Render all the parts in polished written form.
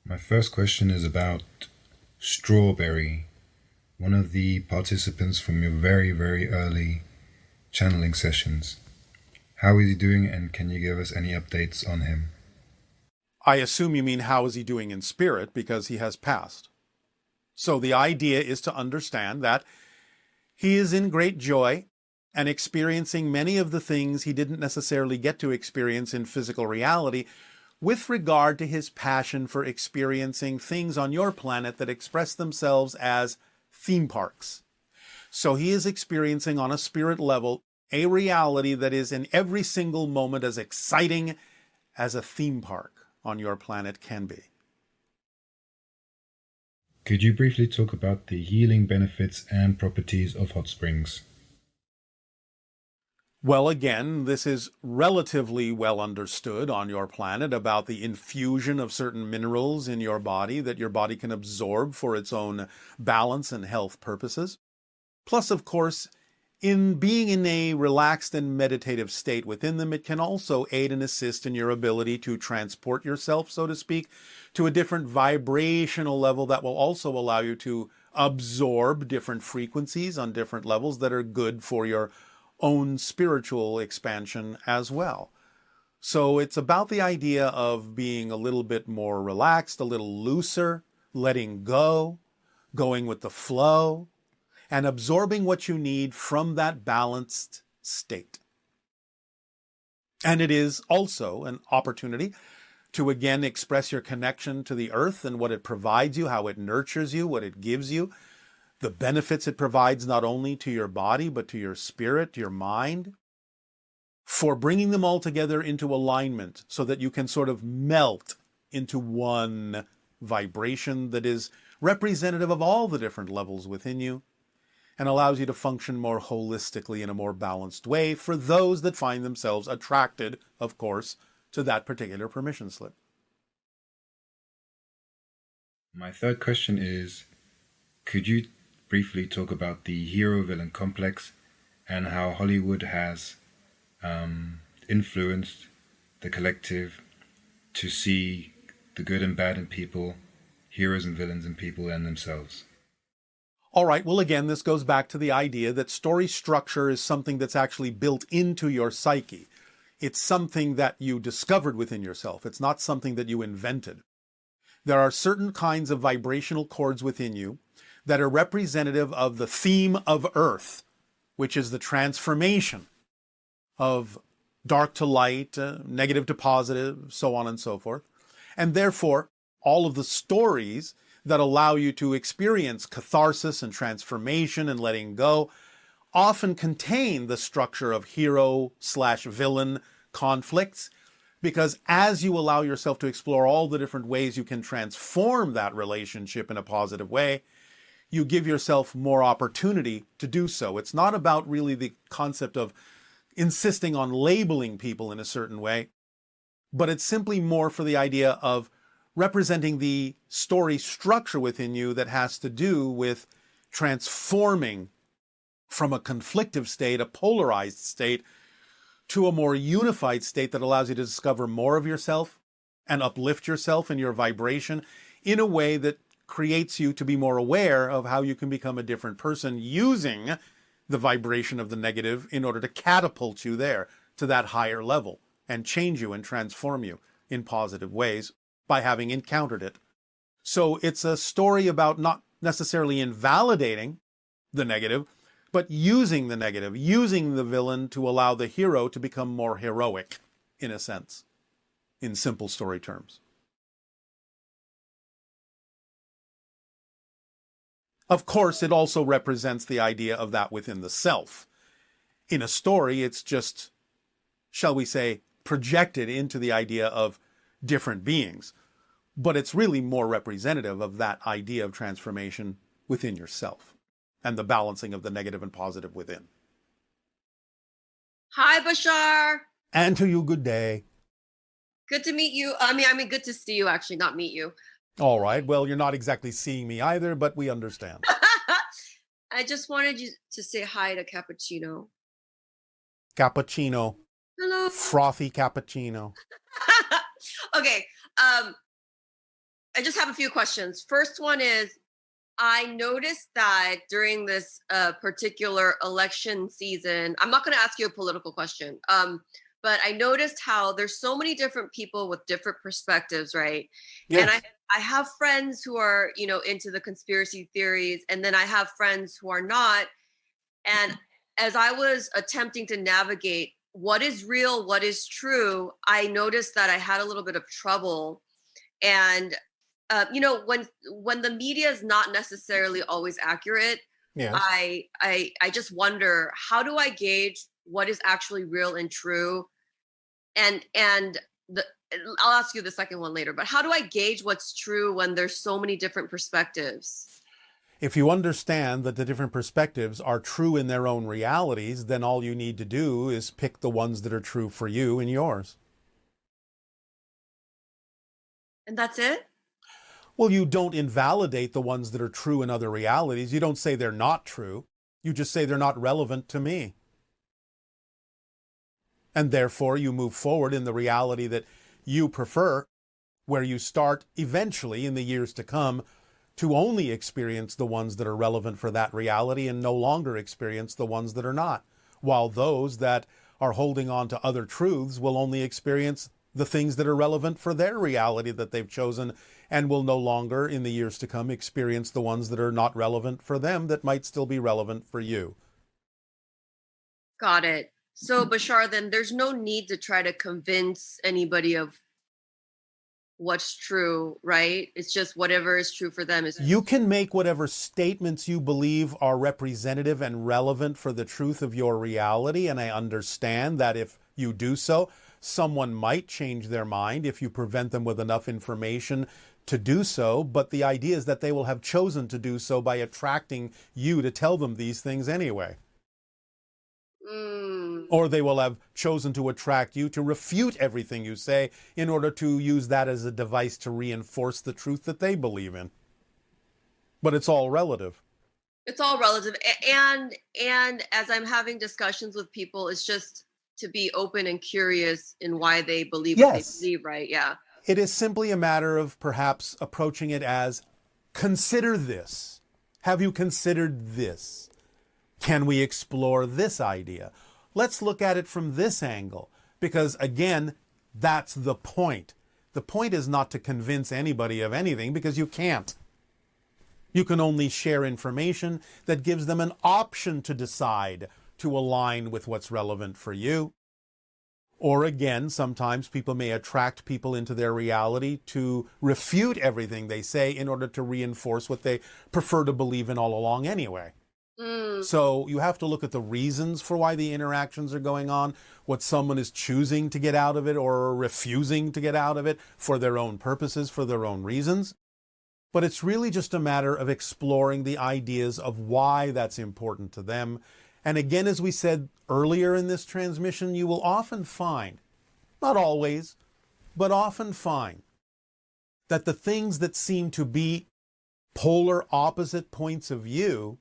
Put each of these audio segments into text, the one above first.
My first question is about Strawberry, one of the participants from your very, very early channeling sessions. How is he doing, and can you give us any updates on him? I assume you mean how is he doing in spirit, because he has passed. So the idea is to understand that he is in great joy and experiencing many of the things he didn't necessarily get to experience in physical reality with regard to his passion for experiencing things on your planet that express themselves as theme parks. So he is experiencing on a spirit level a reality that is in every single moment as exciting as a theme park on your planet can be. Could you briefly talk about the healing benefits and properties of hot springs? Well, again, this is relatively well understood on your planet about the infusion of certain minerals in your body that your body can absorb for its own balance and health purposes. Plus, of course, in being in a relaxed and meditative state within them, it can also aid and assist in your ability to transport yourself, so to speak, to a different vibrational level that will also allow you to absorb different frequencies on different levels that are good for your own spiritual expansion as well. So it's about the idea of being a little bit more relaxed, a little looser, letting go, going with the flow, and absorbing what you need from that balanced state. And it is also an opportunity to again express your connection to the earth and what it provides you, how it nurtures you, what it gives you, the benefits it provides not only to your body, but to your spirit, your mind, for bringing them all together into alignment so that you can sort of melt into one vibration that is representative of all the different levels within you and allows you to function more holistically in a more balanced way for those that find themselves attracted, of course, to that particular permission slip. My third question is, could you briefly talk about the hero-villain complex and how Hollywood has influenced the collective to see the good and bad in people, heroes and villains in people and themselves? All right, well, again, this goes back to the idea that story structure is something that's actually built into your psyche. It's something that you discovered within yourself. It's not something that you invented. There are certain kinds of vibrational chords within you that are representative of the theme of Earth, which is the transformation of dark to light, negative to positive, so on and so forth. And therefore, all of the stories that allow you to experience catharsis and transformation and letting go often contain the structure of hero/villain conflicts, because as you allow yourself to explore all the different ways you can transform that relationship in a positive way, you give yourself more opportunity to do so. It's not about really the concept of insisting on labeling people in a certain way, but it's simply more for the idea of representing the story structure within you that has to do with transforming from a conflictive state, a polarized state, to a more unified state that allows you to discover more of yourself and uplift yourself in your vibration in a way that creates you to be more aware of how you can become a different person using the vibration of the negative in order to catapult you there to that higher level and change you and transform you in positive ways by having encountered it. So it's a story about not necessarily invalidating the negative, but using the negative, using the villain to allow the hero to become more heroic, in a sense, in simple story terms. Of course, it also represents the idea of that within the self. In a story, it's just, shall we say, projected into the idea of different beings. But it's really more representative of that idea of transformation within yourself and the balancing of the negative and positive within. Hi, Bashar. And to you, good day. Good to meet you. I mean, good to see you, actually, not meet you. All right. Well, you're not exactly seeing me either, but we understand. I just wanted you to say hi to Cappuccino. Cappuccino. Hello. Frothy cappuccino. Okay. I just have a few questions. First one is, I noticed that during this particular election season, I'm not going to ask you a political question, but I noticed how there's so many different people with different perspectives, right? And Yes. I have friends who are, into the conspiracy theories, and then I have friends who are not. And as I was attempting to navigate what is real, what is true, I noticed that I had a little bit of trouble. And when the media is not necessarily always accurate, Yes. I just wonder, how do I gauge what is actually real and true? And the I'll ask you the second one later, but how do I gauge what's true when there's so many different perspectives? If you understand that the different perspectives are true in their own realities, then all you need to do is pick the ones that are true for you and yours. And that's it? Well, you don't invalidate the ones that are true in other realities. You don't say they're not true. You just say they're not relevant to me. And therefore, you move forward in the reality that you prefer, where you start eventually in the years to come to only experience the ones that are relevant for that reality and no longer experience the ones that are not. While those that are holding on to other truths will only experience the things that are relevant for their reality that they've chosen, and will no longer in the years to come experience the ones that are not relevant for them that might still be relevant for you. Got it. So, Bashar, then there's no need to try to convince anybody of what's true, right? It's just whatever is true for them is. You can make whatever statements you believe are representative and relevant for the truth of your reality, and I understand that if you do so, someone might change their mind if you prevent them with enough information to do so, but the idea is that they will have chosen to do so by attracting you to tell them these things anyway. Or they will have chosen to attract you to refute everything you say in order to use that as a device to reinforce the truth that they believe in. But it's all relative. It's all relative. And as I'm having discussions with people, it's just to be open and curious in why they believe what they believe, right? Yeah. It is simply a matter of perhaps approaching it as, consider this. Have you considered this? Can we explore this idea? Let's look at it from this angle. Because again, that's the point. The point is not to convince anybody of anything, because you can't. You can only share information that gives them an option to decide to align with what's relevant for you. Or again, sometimes people may attract people into their reality to refute everything they say in order to reinforce what they prefer to believe in all along anyway. So you have to look at the reasons for why the interactions are going on, what someone is choosing to get out of it or refusing to get out of it for their own purposes, for their own reasons. But it's really just a matter of exploring the ideas of why that's important to them. And again, as we said earlier in this transmission, you will often find, not always, but often find, that the things that seem to be polar opposite points of view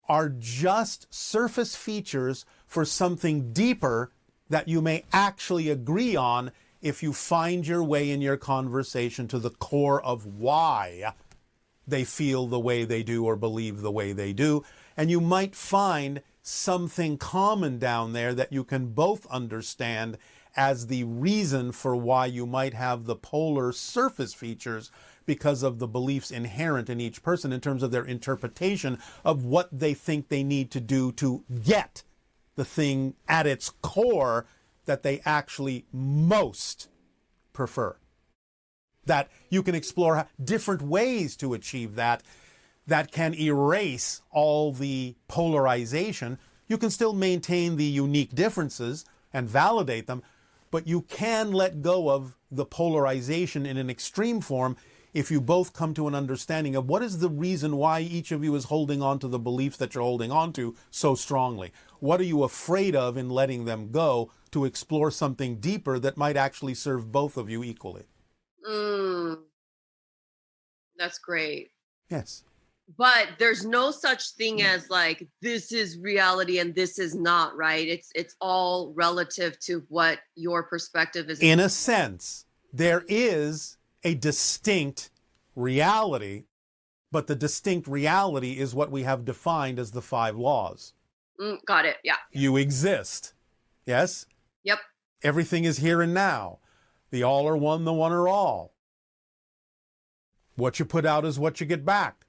are just surface features for something deeper that you may actually agree on if you find your way in your conversation to the core of why they feel the way they do or believe the way they do. And you might find something common down there that you can both understand as the reason for why you might have the polar surface features, because of the beliefs inherent in each person in terms of their interpretation of what they think they need to do to get the thing at its core that they actually most prefer. That you can explore different ways to achieve that can erase all the polarization. You can still maintain the unique differences and validate them, but you can let go of the polarization in an extreme form if you both come to an understanding of what is the reason why each of you is holding on to the beliefs that you're holding on to so strongly. What are you afraid of in letting them go to explore something deeper that might actually serve both of you equally? That's great. Yes. But there's no such thing as like, this is reality and this is not, right? It's all relative to what your perspective is. In a sense, there is a distinct reality, but the distinct reality is what we have defined as the 5 laws. Got it. Yeah. You exist. Yes? Yep. Everything is here and now. The all are one, the one are all. What you put out is what you get back.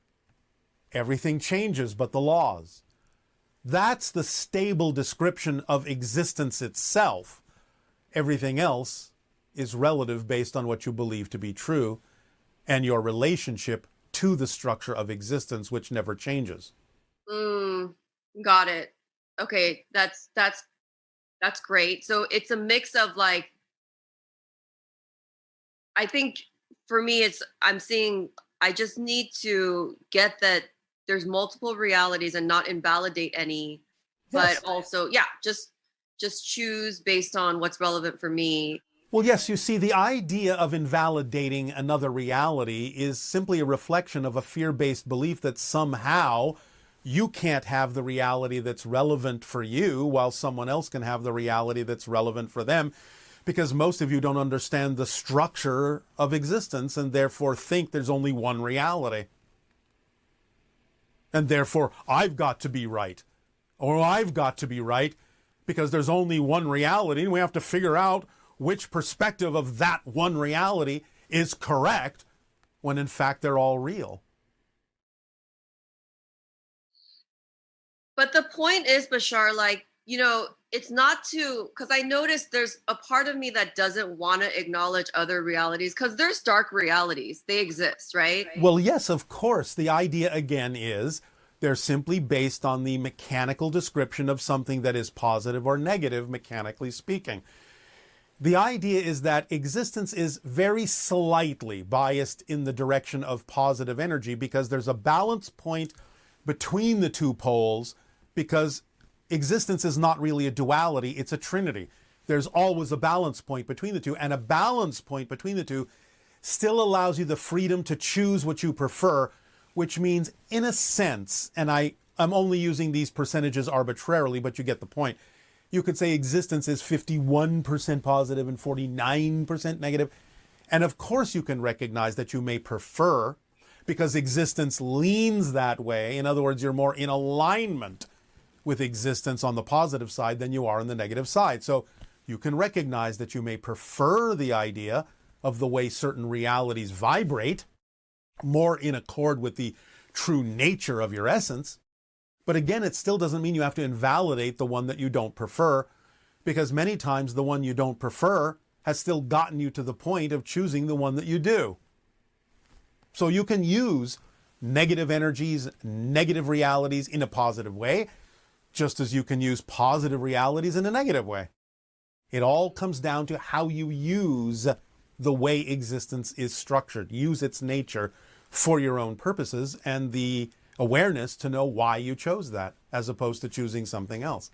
Everything changes but the laws. That's the stable description of existence itself. Everything else is relative based on what you believe to be true and your relationship to the structure of existence, which never changes. Got it. Okay, that's great. So it's a mix of like, I think for me, I just need to get that there's multiple realities and not invalidate any, Yes. but also, yeah, just choose based on what's relevant for me. Well, yes, you see, the idea of invalidating another reality is simply a reflection of a fear-based belief that somehow you can't have the reality that's relevant for you while someone else can have the reality that's relevant for them, because most of you don't understand the structure of existence and therefore think there's only one reality. And therefore, I've got to be right, or I've got to be right, because there's only one reality, and we have to figure out which perspective of that one reality is correct, when in fact they're all real. But the point is, Bashar, like, it's not because I noticed there's a part of me that doesn't want to acknowledge other realities, because there's dark realities. They exist, right? Well, yes, of course. The idea, again, is they're simply based on the mechanical description of something that is positive or negative, mechanically speaking. The idea is that existence is very slightly biased in the direction of positive energy because there's a balance point between the two poles, because existence is not really a duality, it's a trinity. There's always a balance point between the two, and a balance point between the two still allows you the freedom to choose what you prefer, which means, in a sense, and I'm only using these percentages arbitrarily, but you get the point. You could say existence is 51% positive and 49% negative. And of course you can recognize that you may prefer, because existence leans that way. In other words, you're more in alignment with existence on the positive side than you are on the negative side. So you can recognize that you may prefer the idea of the way certain realities vibrate, more in accord with the true nature of your essence. But again, it still doesn't mean you have to invalidate the one that you don't prefer, because many times the one you don't prefer has still gotten you to the point of choosing the one that you do. So you can use negative energies, negative realities in a positive way, just as you can use positive realities in a negative way. It all comes down to how you use the way existence is structured, use its nature for your own purposes, and the awareness to know why you chose that, as opposed to choosing something else.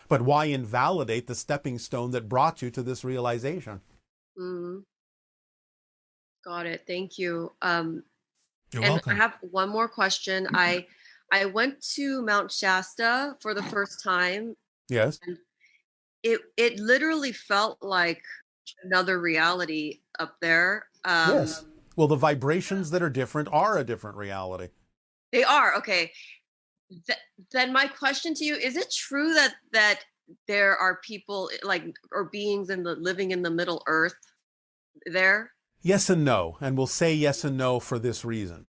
But why invalidate the stepping stone that brought you to this realization? Got it. Thank you. You're and welcome. I have one more question. I went to Mount Shasta for the first time. Yes. And it literally felt like another reality up there. Yes. Well, the vibrations that are different are a different reality. They are. Okay. Then my question to you, is it true that there are people or beings living in the Middle Earth there? Yes and no. And we'll say yes and no for this reason.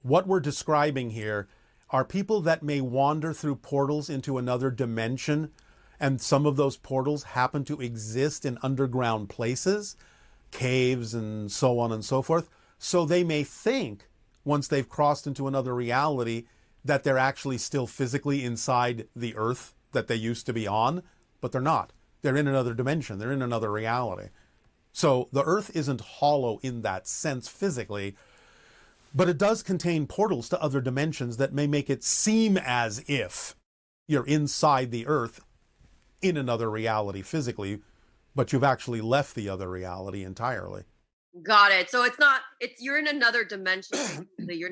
What we're describing here are people that may wander through portals into another dimension, and some of those portals happen to exist in underground places, caves and so on and so forth. So they may think, once they've crossed into another reality, that they're actually still physically inside the earth that they used to be on, but they're not. They're in another dimension. They're in another reality. So the earth isn't hollow in that sense physically, but it does contain portals to other dimensions that may make it seem as if you're inside the earth in another reality physically, but you've actually left the other reality entirely. Got it. So you're in another dimension. You're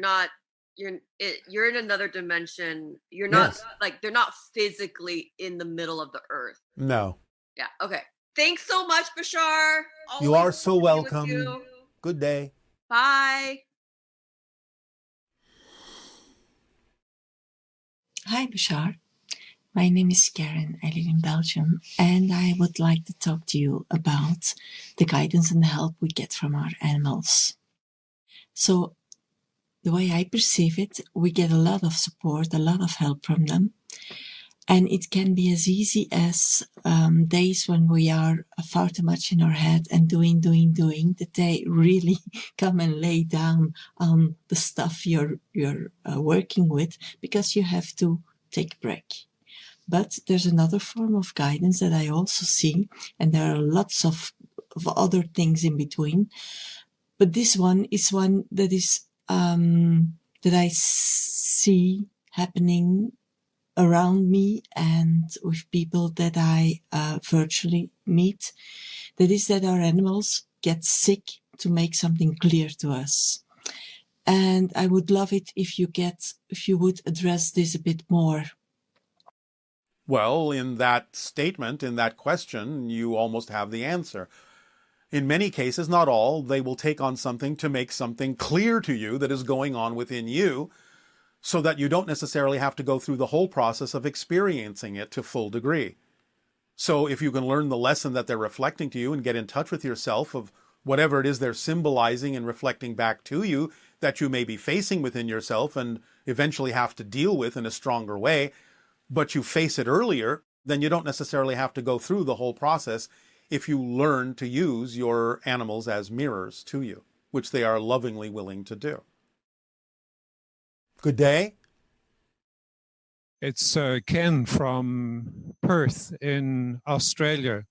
in another dimension. You're not they're not physically in the middle of the earth. No. Yeah. Okay. Thanks so much, Bashar. You Always are so talking with welcome. you. Good day. Bye. Hi, Bashar. My name is Karen. I live in Belgium, and I would like to talk to you about the guidance and the help we get from our animals. So, the way I perceive it, we get a lot of support, a lot of help from them. And it can be as easy as days when we are far too much in our head and doing, that they really come and lay down on the stuff you're working with, because you have to take a break. But there's another form of guidance that I also see, and there are lots of other things in between. But this one is one that is that I see happening around me and with people that I virtually meet. That is that our animals get sick to make something clear to us. And I would love it if you would address this a bit more. Well, in that statement, in that question, you almost have the answer. In many cases, not all, they will take on something to make something clear to you that is going on within you, so that you don't necessarily have to go through the whole process of experiencing it to full degree. So if you can learn the lesson that they're reflecting to you and get in touch with yourself of whatever it is they're symbolizing and reflecting back to you that you may be facing within yourself and eventually have to deal with in a stronger way, but you face it earlier, then you don't necessarily have to go through the whole process if you learn to use your animals as mirrors to you, which they are lovingly willing to do. Good day. It's Ken from Perth in Australia.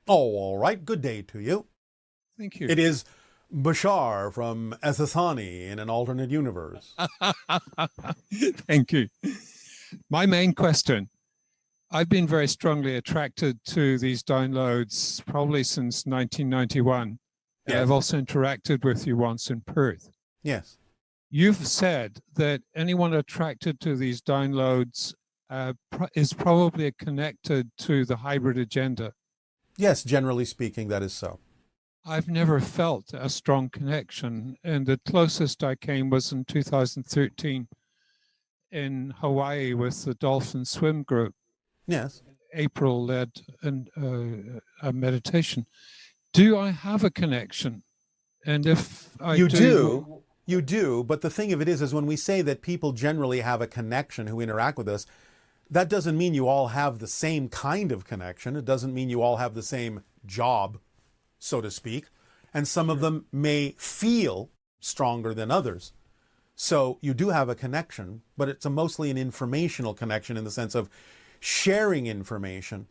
Oh, all right. Good day to you. Thank you. It is Bashar from Essathani in an alternate universe. Thank you. My main question, I've been very strongly attracted to these downloads probably since 1991. Yes. I've also interacted with you once in Perth. Yes. You've said that anyone attracted to these downloads is probably connected to the hybrid agenda. Yes, generally speaking, that is so. I've never felt a strong connection, and the closest I came was in 2013 in Hawaii with the Dolphin Swim Group. Yes. April led a meditation. Do I have a connection? And if I do... You do, but the thing of it is when we say that people generally have a connection who interact with us, that doesn't mean you all have the same kind of connection. It doesn't mean you all have the same job, so to speak. And some of them may feel stronger than others. So you do have a connection, but it's mostly an informational connection in the sense of sharing information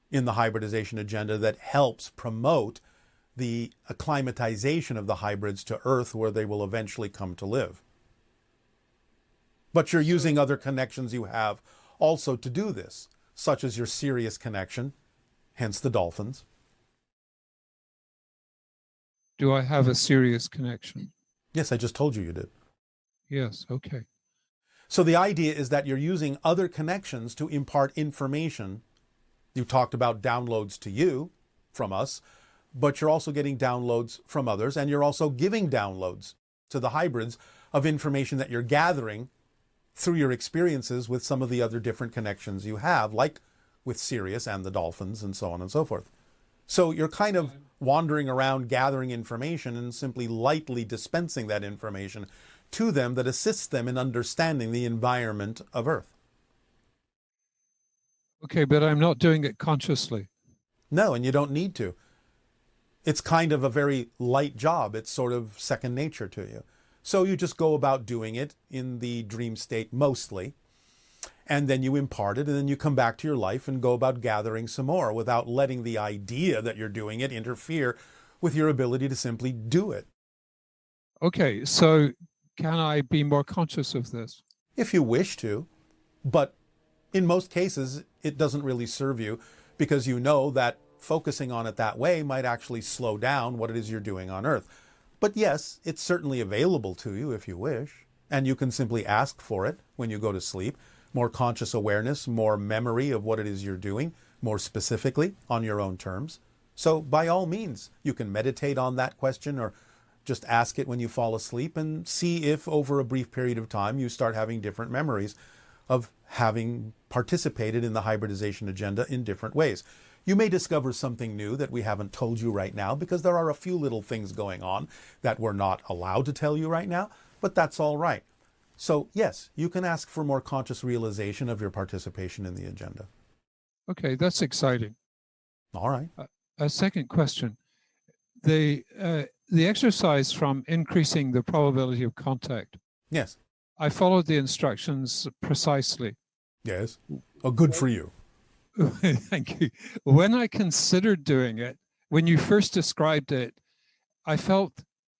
in the hybridization agenda that helps promote the acclimatization of the hybrids to Earth where they will eventually come to live. But you're using other connections you have also to do this, such as your Sirius connection, hence the dolphins. Do I have a serious connection? Yes, I just told you you did. Yes, okay. So the idea is that you're using other connections to impart information. You talked about downloads to you from us, but you're also getting downloads from others, and you're also giving downloads to the hybrids of information that you're gathering through your experiences with some of the other different connections you have, like with Sirius and the dolphins and so on and so forth. So you're kind of wandering around gathering information and simply lightly dispensing that information to them that assists them in understanding the environment of Earth. Okay, but I'm not doing it consciously. No, and you don't need to. It's kind of a very light job. It's sort of second nature to you. So you just go about doing it in the dream state mostly, and then you impart it, and then you come back to your life and go about gathering some more without letting the idea that you're doing it interfere with your ability to simply do it. Okay, so can I be more conscious of this? If you wish to, but in most cases, it doesn't really serve you because you know that focusing on it that way might actually slow down what it is you're doing on Earth. But yes, it's certainly available to you if you wish, and you can simply ask for it when you go to sleep. More conscious awareness, more memory of what it is you're doing, more specifically on your own terms. So by all means, you can meditate on that question or Just ask it when you fall asleep and see if over a brief period of time you start having different memories of having participated in the hybridization agenda in different ways. You may discover something new that we haven't told you right now, because there are a few little things going on that we're not allowed to tell you right now, but that's all right. So yes, you can ask for more conscious realization of your participation in the agenda. Okay, that's exciting. All right. A second question. The exercise from increasing the probability of contact. Yes. I followed the instructions precisely. Yes. Oh, good for you. Thank you. When I considered doing it, when you first described it, I felt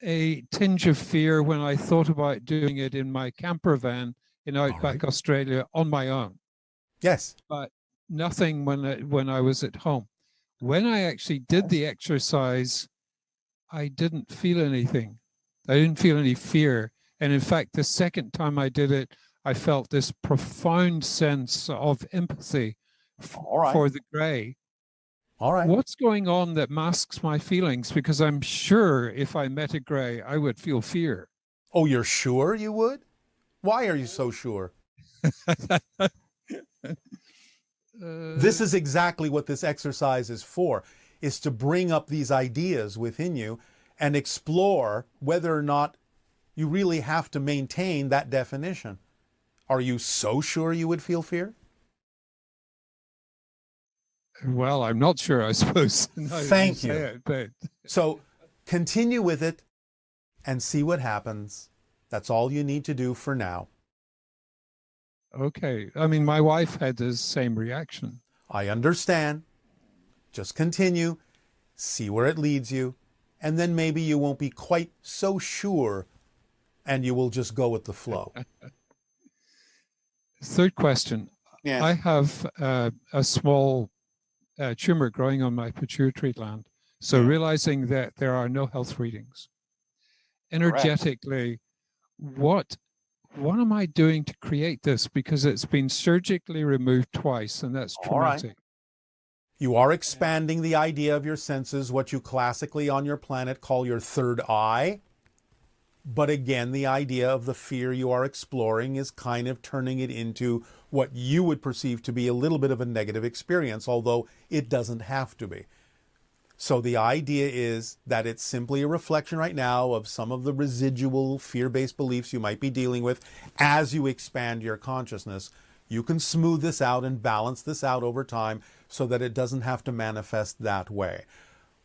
a tinge of fear when I thought about doing it in my camper van in outback Australia on my own. Yes. But nothing when I was at home. When I actually did the exercise, I didn't feel anything. I didn't feel any fear. And in fact, the second time I did it, I felt this profound sense of empathy for the gray. All right. What's going on that masks my feelings? Because I'm sure if I met a gray, I would feel fear. Oh, you're sure you would? Why are you so sure? This is exactly what this exercise is for, is to bring up these ideas within you and explore whether or not you really have to maintain that definition. Are you so sure you would feel fear? Well, I'm not sure, I suppose. Thank you. But... So continue with it and see what happens. That's all you need to do for now. Okay. I mean, my wife had the same reaction. I understand. Just continue, see where it leads you, and then maybe you won't be quite so sure and you will just go with the flow. Third question. Yes. I have a small tumor growing on my pituitary gland. So realizing that there are no health readings. Energetically, what am I doing to create this? Because it's been surgically removed twice, and that's traumatic. You are expanding the idea of your senses, what you classically on your planet call your third eye. But again, the idea of the fear you are exploring is kind of turning it into what you would perceive to be a little bit of a negative experience, although it doesn't have to be. So the idea is that it's simply a reflection right now of some of the residual fear-based beliefs you might be dealing with as you expand your consciousness. You can smooth this out and balance this out over time so that it doesn't have to manifest that way.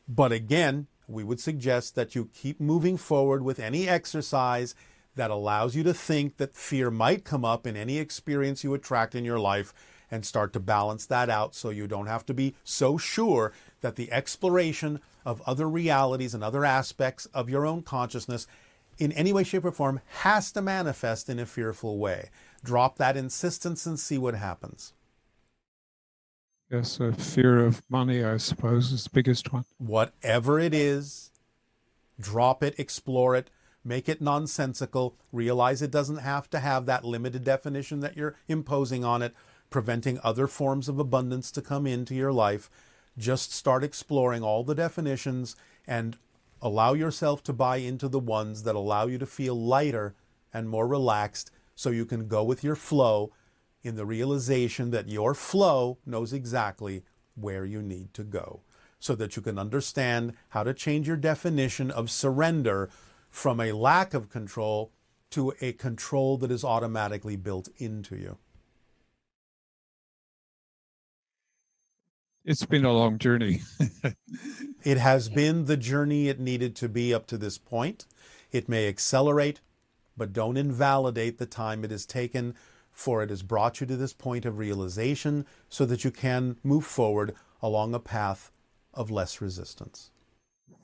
But again, we would suggest that you keep moving forward with any exercise that allows you to think that fear might come up in any experience you attract in your life, and start to balance that out so you don't have to be so sure that the exploration of other realities and other aspects of your own consciousness in any way, shape, or form has to manifest in a fearful way. Drop that insistence and see what happens. Yes, a fear of money, I suppose, is the biggest one. Whatever it is, drop it, explore it, make it nonsensical, realize it doesn't have to have that limited definition that you're imposing on it, preventing other forms of abundance to come into your life. Just start exploring all the definitions and allow yourself to buy into the ones that allow you to feel lighter and more relaxed, so you can go with your flow in the realization that your flow knows exactly where you need to go, so that you can understand how to change your definition of surrender from a lack of control to a control that is automatically built into you. It's been a long journey. It has been the journey it needed to be up to this point. It may accelerate, but don't invalidate the time it has taken, for it has brought you to this point of realization so that you can move forward along a path of less resistance.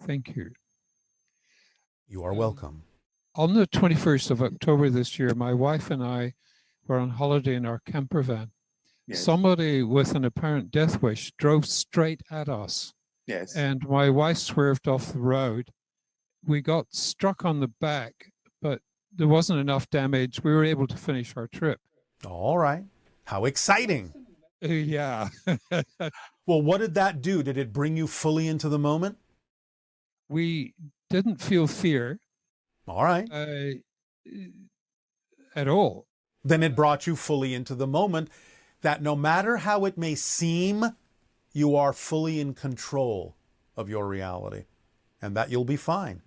Thank you. You are welcome. On the 21st of October this year, my wife and I were on holiday in our camper van. Yes. Somebody with an apparent death wish drove straight at us. Yes. And my wife swerved off the road. We got struck on the back, but there wasn't enough damage. We were able to finish our trip. All right. How exciting. Yeah. Well, what did that do? Did it bring you fully into the moment? We didn't feel fear. All right. At all. Then it brought you fully into the moment that no matter how it may seem, you are fully in control of your reality and that you'll be fine.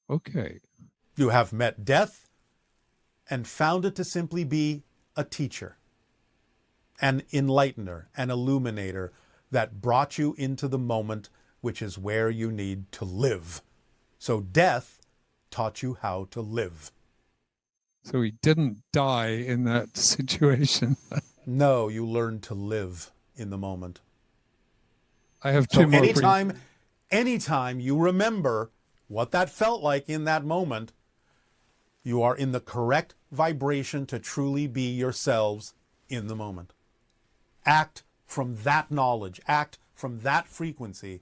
Okay. You have met death and found it to simply be a teacher, an enlightener, an illuminator that brought you into the moment, which is where you need to live. So death taught you how to live. So he didn't die in that situation. No, you learned to live in the moment. I have two more. Anytime you remember what that felt like in that moment, you are in the correct vibration to truly be yourselves in the moment. Act from that knowledge, act from that frequency,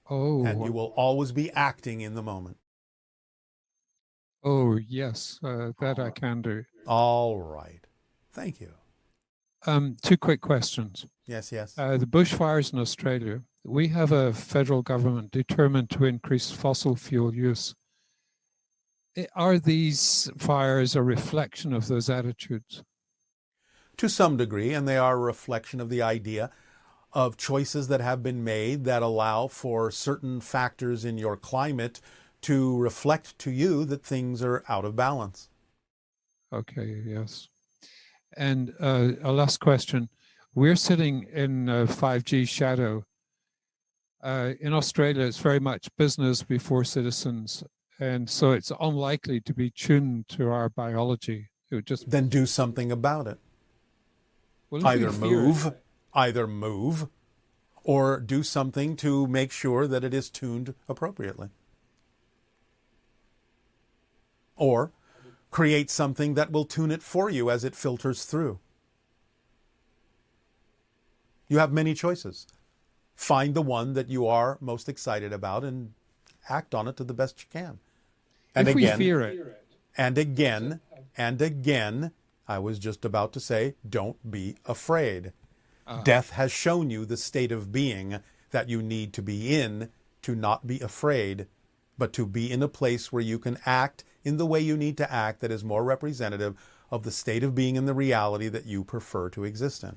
and you will always be acting in the moment. Oh, yes, that I can do. All right. Thank you. Two quick questions. Yes. The bushfires in Australia, we have a federal government determined to increase fossil fuel use. Are these fires a reflection of those attitudes? To some degree, and they are a reflection of the idea of choices that have been made that allow for certain factors in your climate to reflect to you that things are out of balance. Okay, yes. And a last question. We're sitting in 5G shadow. In Australia, it's very much business before citizens. And so it's unlikely to be tuned to our biology. It would just then do something about it. Well, either move, or do something to make sure that it is tuned appropriately. Or create something that will tune it for you as it filters through. You have many choices. Find the one that you are most excited about and act on it to the best you can. And if again, we fear it. And again, I was just about to say, don't be afraid. Death has shown you the state of being that you need to be in to not be afraid, but to be in a place where you can act in the way you need to act that is more representative of the state of being and the reality that you prefer to exist in.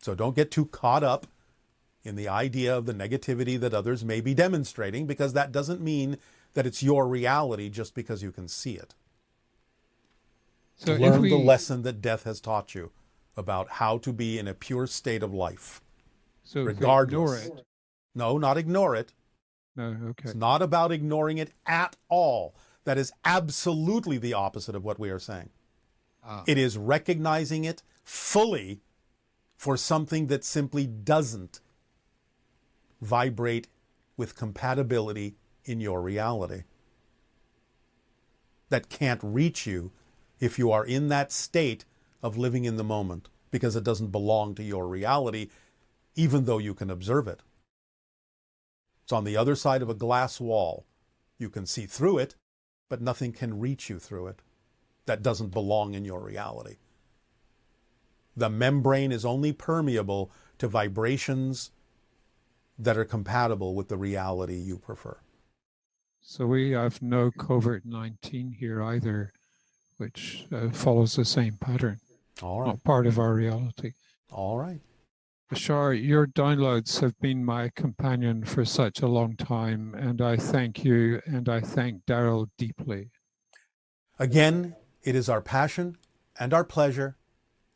So don't get too caught up in the idea of the negativity that others may be demonstrating, because that doesn't mean that it's your reality just because you can see it. So learn the lesson that death has taught you about how to be in a pure state of life. So regardless. Ignore it. No, not ignore it. No, okay. It's not about ignoring it at all. That is absolutely the opposite of what we are saying. It is recognizing it fully for something that simply doesn't vibrate with compatibility in your reality. That can't reach you if you are in that state of living in the moment, because it doesn't belong to your reality, even though you can observe it. It's on the other side of a glass wall. You can see through it, but nothing can reach you through it. That doesn't belong in your reality. The membrane is only permeable to vibrations that are compatible with the reality you prefer. So we have no COVID-19 here either, which follows the same pattern. All right. Not part of our reality. All right. Bashar, your downloads have been my companion for such a long time, and I thank you, and I thank Daryl deeply. Again, it is our passion and our pleasure,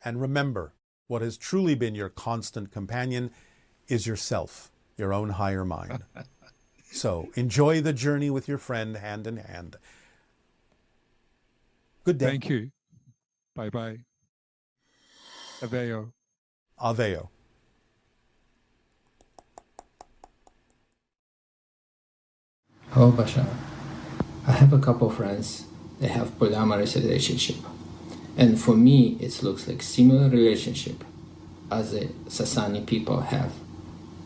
and remember, what has truly been your constant companion is yourself, your own higher mind. So enjoy the journey with your friend hand in hand. Good day. Thank you. Bye-bye. Aveo. Aveo. Hello, Bashar. I have a couple of friends. They have polyamorous relationship. And for me, it looks like similar relationship as the Sasani people have,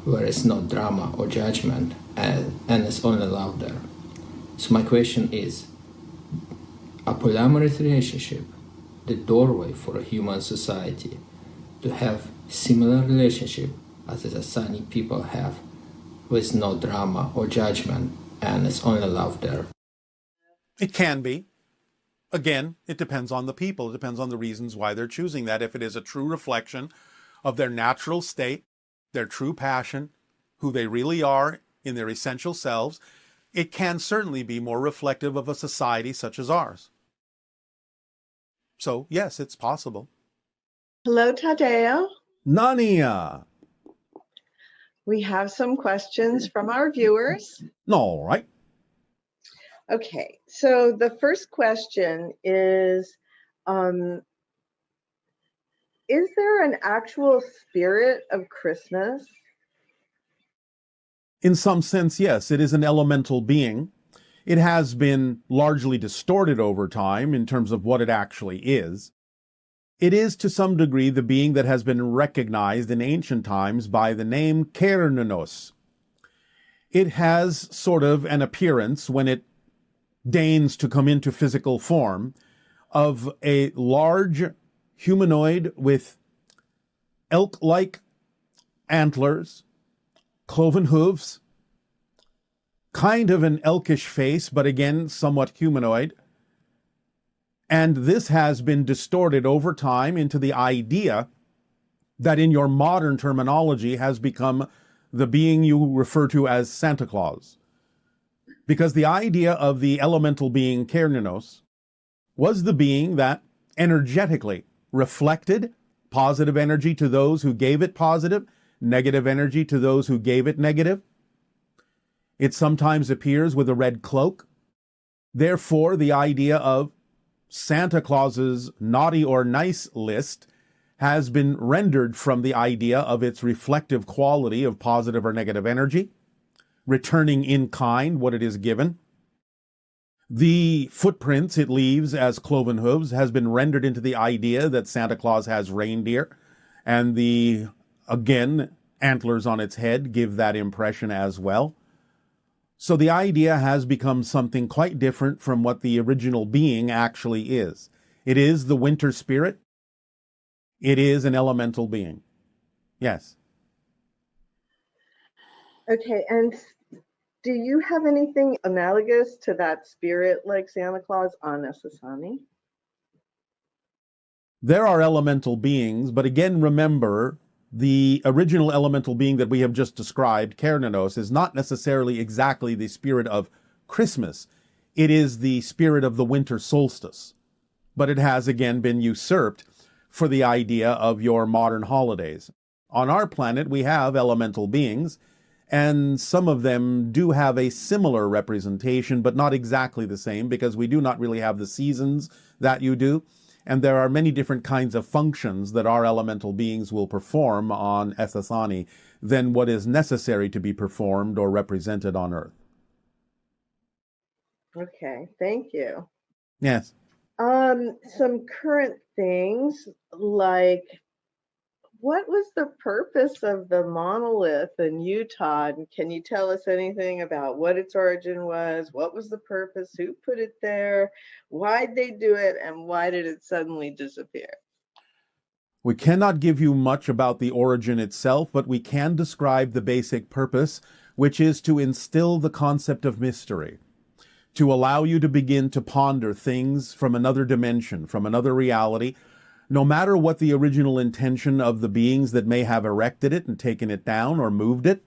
where it's no drama or judgment, and it's only love there. So my question is, a polyamorous relationship the doorway for a human society to have similar relationship as the Sasani people have, with no drama or judgment, and it's only love there. It can be. Again, it depends on the people. It depends on the reasons why they're choosing that. If it is a true reflection of their natural state, their true passion, who they really are in their essential selves, it can certainly be more reflective of a society such as ours. So, yes, it's possible. Hello, Tadeo. Nania. We have some questions from our viewers. All right. Okay, so the first question is there an actual spirit of Christmas? In some sense, yes, it is an elemental being. It has been largely distorted over time in terms of what it actually is. It is to some degree the being that has been recognized in ancient times by the name Kernenos. It has sort of an appearance, when it deigns to come into physical form, of a large humanoid with elk-like antlers, cloven hooves, kind of an elkish face, but again, somewhat humanoid. And this has been distorted over time into the idea that in your modern terminology has become the being you refer to as Santa Claus. Because the idea of the elemental being Kernenos was the being that energetically reflected positive energy to those who gave it positive, negative energy to those who gave it negative. It sometimes appears with a red cloak. Therefore, the idea of Santa Claus's naughty or nice list has been rendered from the idea of its reflective quality of positive or negative energy, returning in kind what it is given. The footprints it leaves as cloven hooves has been rendered into the idea that Santa Claus has reindeer, and the, again, antlers on its head give that impression as well. So the idea has become something quite different from what the original being actually is. It is the winter spirit. It is an elemental being. Yes. Okay, and do you have anything analogous to that spirit like Santa Claus on Essassani? There are elemental beings, but again, remember, the original elemental being that we have just described, Kernenos, is not necessarily exactly the spirit of Christmas. It is the spirit of the winter solstice. But it has again been usurped for the idea of your modern holidays. On our planet, we have elemental beings, and some of them do have a similar representation, but not exactly the same, because we do not really have the seasons that you do. And there are many different kinds of functions that our elemental beings will perform on Essassani than what is necessary to be performed or represented on Earth. Okay, thank you. Yes. Some current things, like, what was the purpose of the monolith in Utah? And can you tell us anything about what its origin was? What was the purpose? Who put it there? Why'd they do it? And why did it suddenly disappear? We cannot give you much about the origin itself, but we can describe the basic purpose, which is to instill the concept of mystery, to allow you to begin to ponder things from another dimension, from another reality, no matter what the original intention of the beings that may have erected it and taken it down or moved it,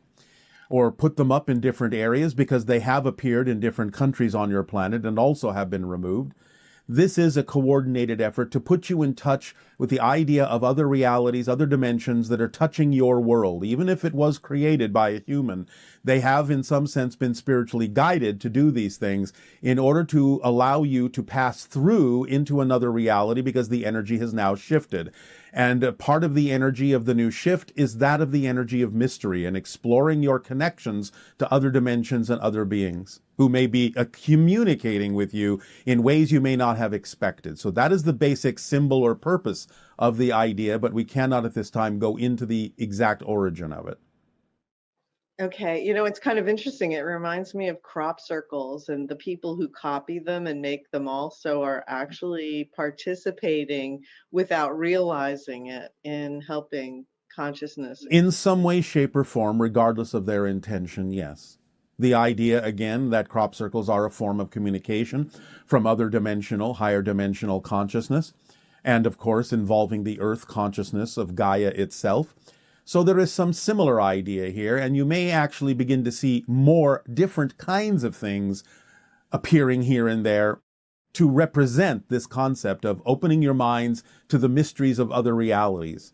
or put them up in different areas, because they have appeared in different countries on your planet and also have been removed. This is a coordinated effort to put you in touch with the idea of other realities, other dimensions that are touching your world. Even if it was created by a human, they have in some sense been spiritually guided to do these things in order to allow you to pass through into another reality, because the energy has now shifted. And part of the energy of the new shift is that of the energy of mystery and exploring your connections to other dimensions and other beings who may be communicating with you in ways you may not have expected. So that is the basic symbol or purpose of the idea, but we cannot at this time go into the exact origin of it. Okay, it's kind of interesting. It reminds me of crop circles, and the people who copy them and make them also are actually participating without realizing it in helping consciousness. In some way, shape, or form, regardless of their intention, yes. The idea, again, that crop circles are a form of communication from other dimensional, higher dimensional consciousness, and of course involving the earth consciousness of Gaia itself. So there is some similar idea here, and you may actually begin to see more different kinds of things appearing here and there to represent this concept of opening your minds to the mysteries of other realities.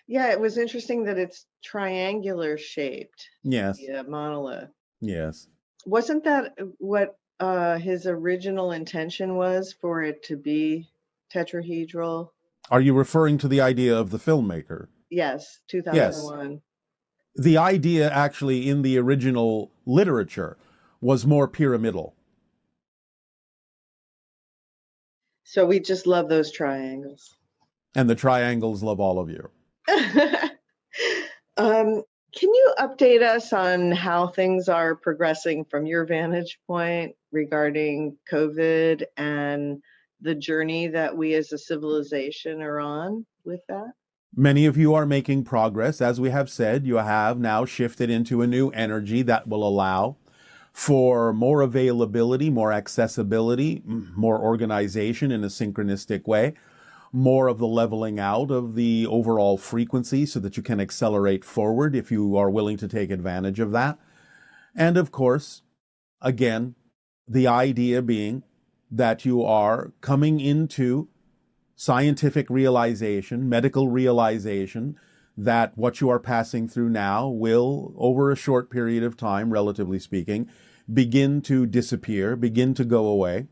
Yeah, it was interesting that it's triangular shaped. Yes. Yeah, monolith. Yes. Wasn't that what his original intention was, for it to be tetrahedral? Are you referring to the idea of the filmmaker? Yes, 2001. The idea actually in the original literature was more pyramidal. So we just love those triangles. And the triangles love all of you. Can you update us on how things are progressing from your vantage point regarding COVID and the journey that we as a civilization are on with that? Many of you are making progress. As we have said, you have now shifted into a new energy that will allow for more availability, more accessibility, more organization in a synchronistic way, more of the leveling out of the overall frequency so that you can accelerate forward if you are willing to take advantage of that. And of course, again, the idea being that you are coming into scientific realization, medical realization, that what you are passing through now will, over a short period of time, relatively speaking, begin to disappear, begin to go away.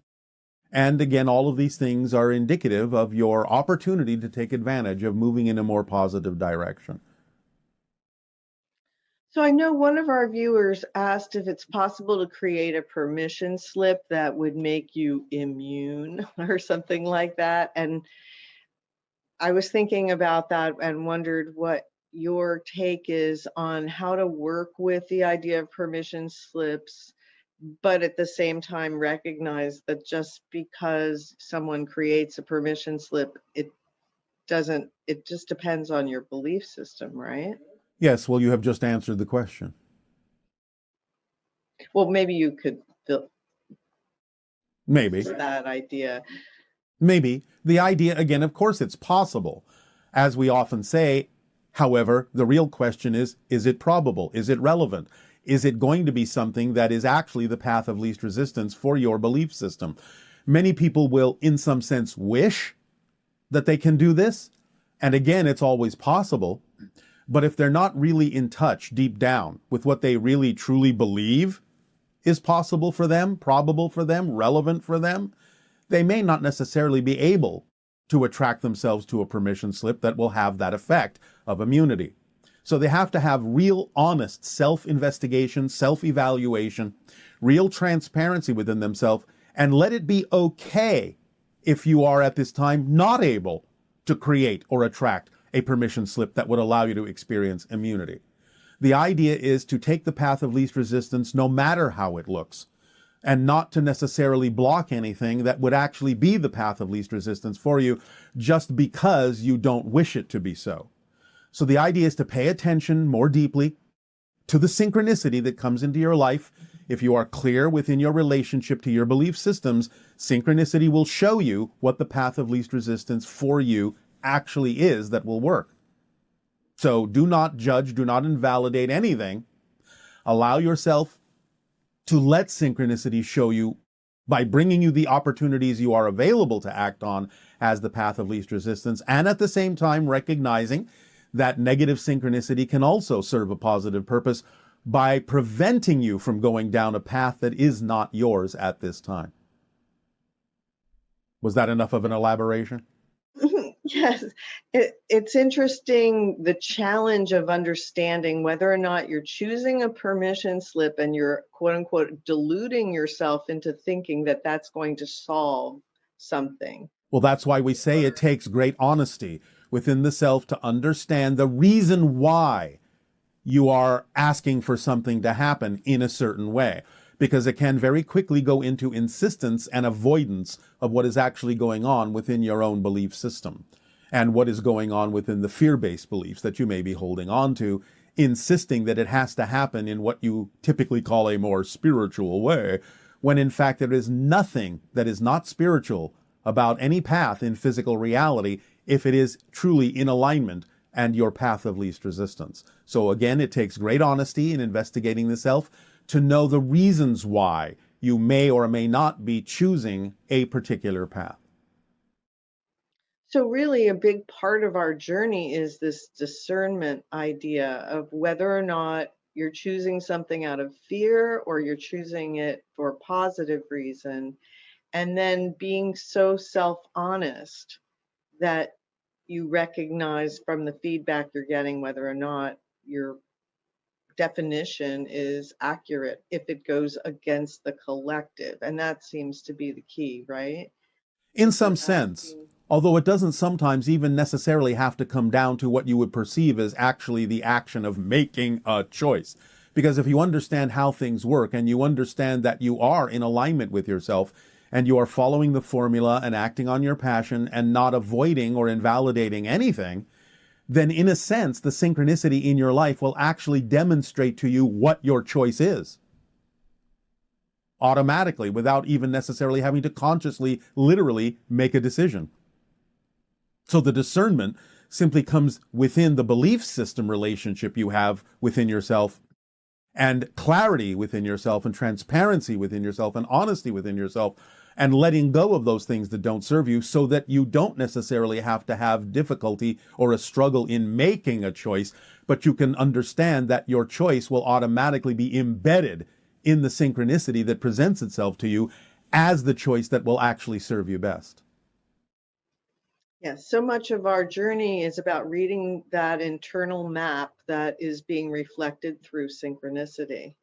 And again, all of these things are indicative of your opportunity to take advantage of moving in a more positive direction. So I know one of our viewers asked if it's possible to create a permission slip that would make you immune or something like that. And I was thinking about that and wondered what your take is on how to work with the idea of permission slips, but at the same time recognize that just because someone creates a permission slip, it just depends on your belief system, right? Yes, well, you have just answered the question. Well, maybe you could build Maybe. that idea. Maybe. The idea, again, of course, it's possible. As we often say, however, the real question is it probable? Is it relevant? Is it going to be something that is actually the path of least resistance for your belief system? Many people will, in some sense, wish that they can do this. And again, it's always possible. But if they're not really in touch deep down with what they really truly believe is possible for them, probable for them, relevant for them, they may not necessarily be able to attract themselves to a permission slip that will have that effect of immunity. So they have to have real, honest self-investigation, self-evaluation, real transparency within themselves, and let it be okay if you are at this time not able to create or attract a permission slip that would allow you to experience immunity. The idea is to take the path of least resistance no matter how it looks, and not to necessarily block anything that would actually be the path of least resistance for you just because you don't wish it to be so. So the idea is to pay attention more deeply to the synchronicity that comes into your life. If you are clear within your relationship to your belief systems, synchronicity will show you what the path of least resistance for you actually is that will work. So do not judge, do not invalidate anything. Allow yourself to let synchronicity show you, by bringing you the opportunities you are available to act on as the path of least resistance, and at the same time recognizing that negative synchronicity can also serve a positive purpose by preventing you from going down a path that is not yours at this time. Was that enough of an elaboration? Yes, it's interesting, the challenge of understanding whether or not you're choosing a permission slip and you're quote unquote deluding yourself into thinking that that's going to solve something. Well, that's why we say it takes great honesty within the self to understand the reason why you are asking for something to happen in a certain way, because it can very quickly go into insistence and avoidance of what is actually going on within your own belief system. and what is going on within the fear-based beliefs that you may be holding on to, insisting that it has to happen in what you typically call a more spiritual way, when in fact there is nothing that is not spiritual about any path in physical reality if it is truly in alignment and your path of least resistance. So again, it takes great honesty in investigating the self to know the reasons why you may or may not be choosing a particular path. So really a big part of our journey is this discernment idea of whether or not you're choosing something out of fear or you're choosing it for a positive reason, and then being so self-honest that you recognize from the feedback you're getting whether or not your definition is accurate if it goes against the collective. And that seems to be the key, right? In some sense, although it doesn't sometimes even necessarily have to come down to what you would perceive as actually the action of making a choice. Because if you understand how things work and you understand that you are in alignment with yourself and you are following the formula and acting on your passion and not avoiding or invalidating anything, then in a sense, the synchronicity in your life will actually demonstrate to you what your choice is. Automatically, without even necessarily having to consciously, literally make a decision. So the discernment simply comes within the belief system relationship you have within yourself, and clarity within yourself, and transparency within yourself, and honesty within yourself, and letting go of those things that don't serve you so that you don't necessarily have to have difficulty or a struggle in making a choice, but you can understand that your choice will automatically be embedded in the synchronicity that presents itself to you as the choice that will actually serve you best. Yes, so much of our journey is about reading that internal map that is being reflected through synchronicity.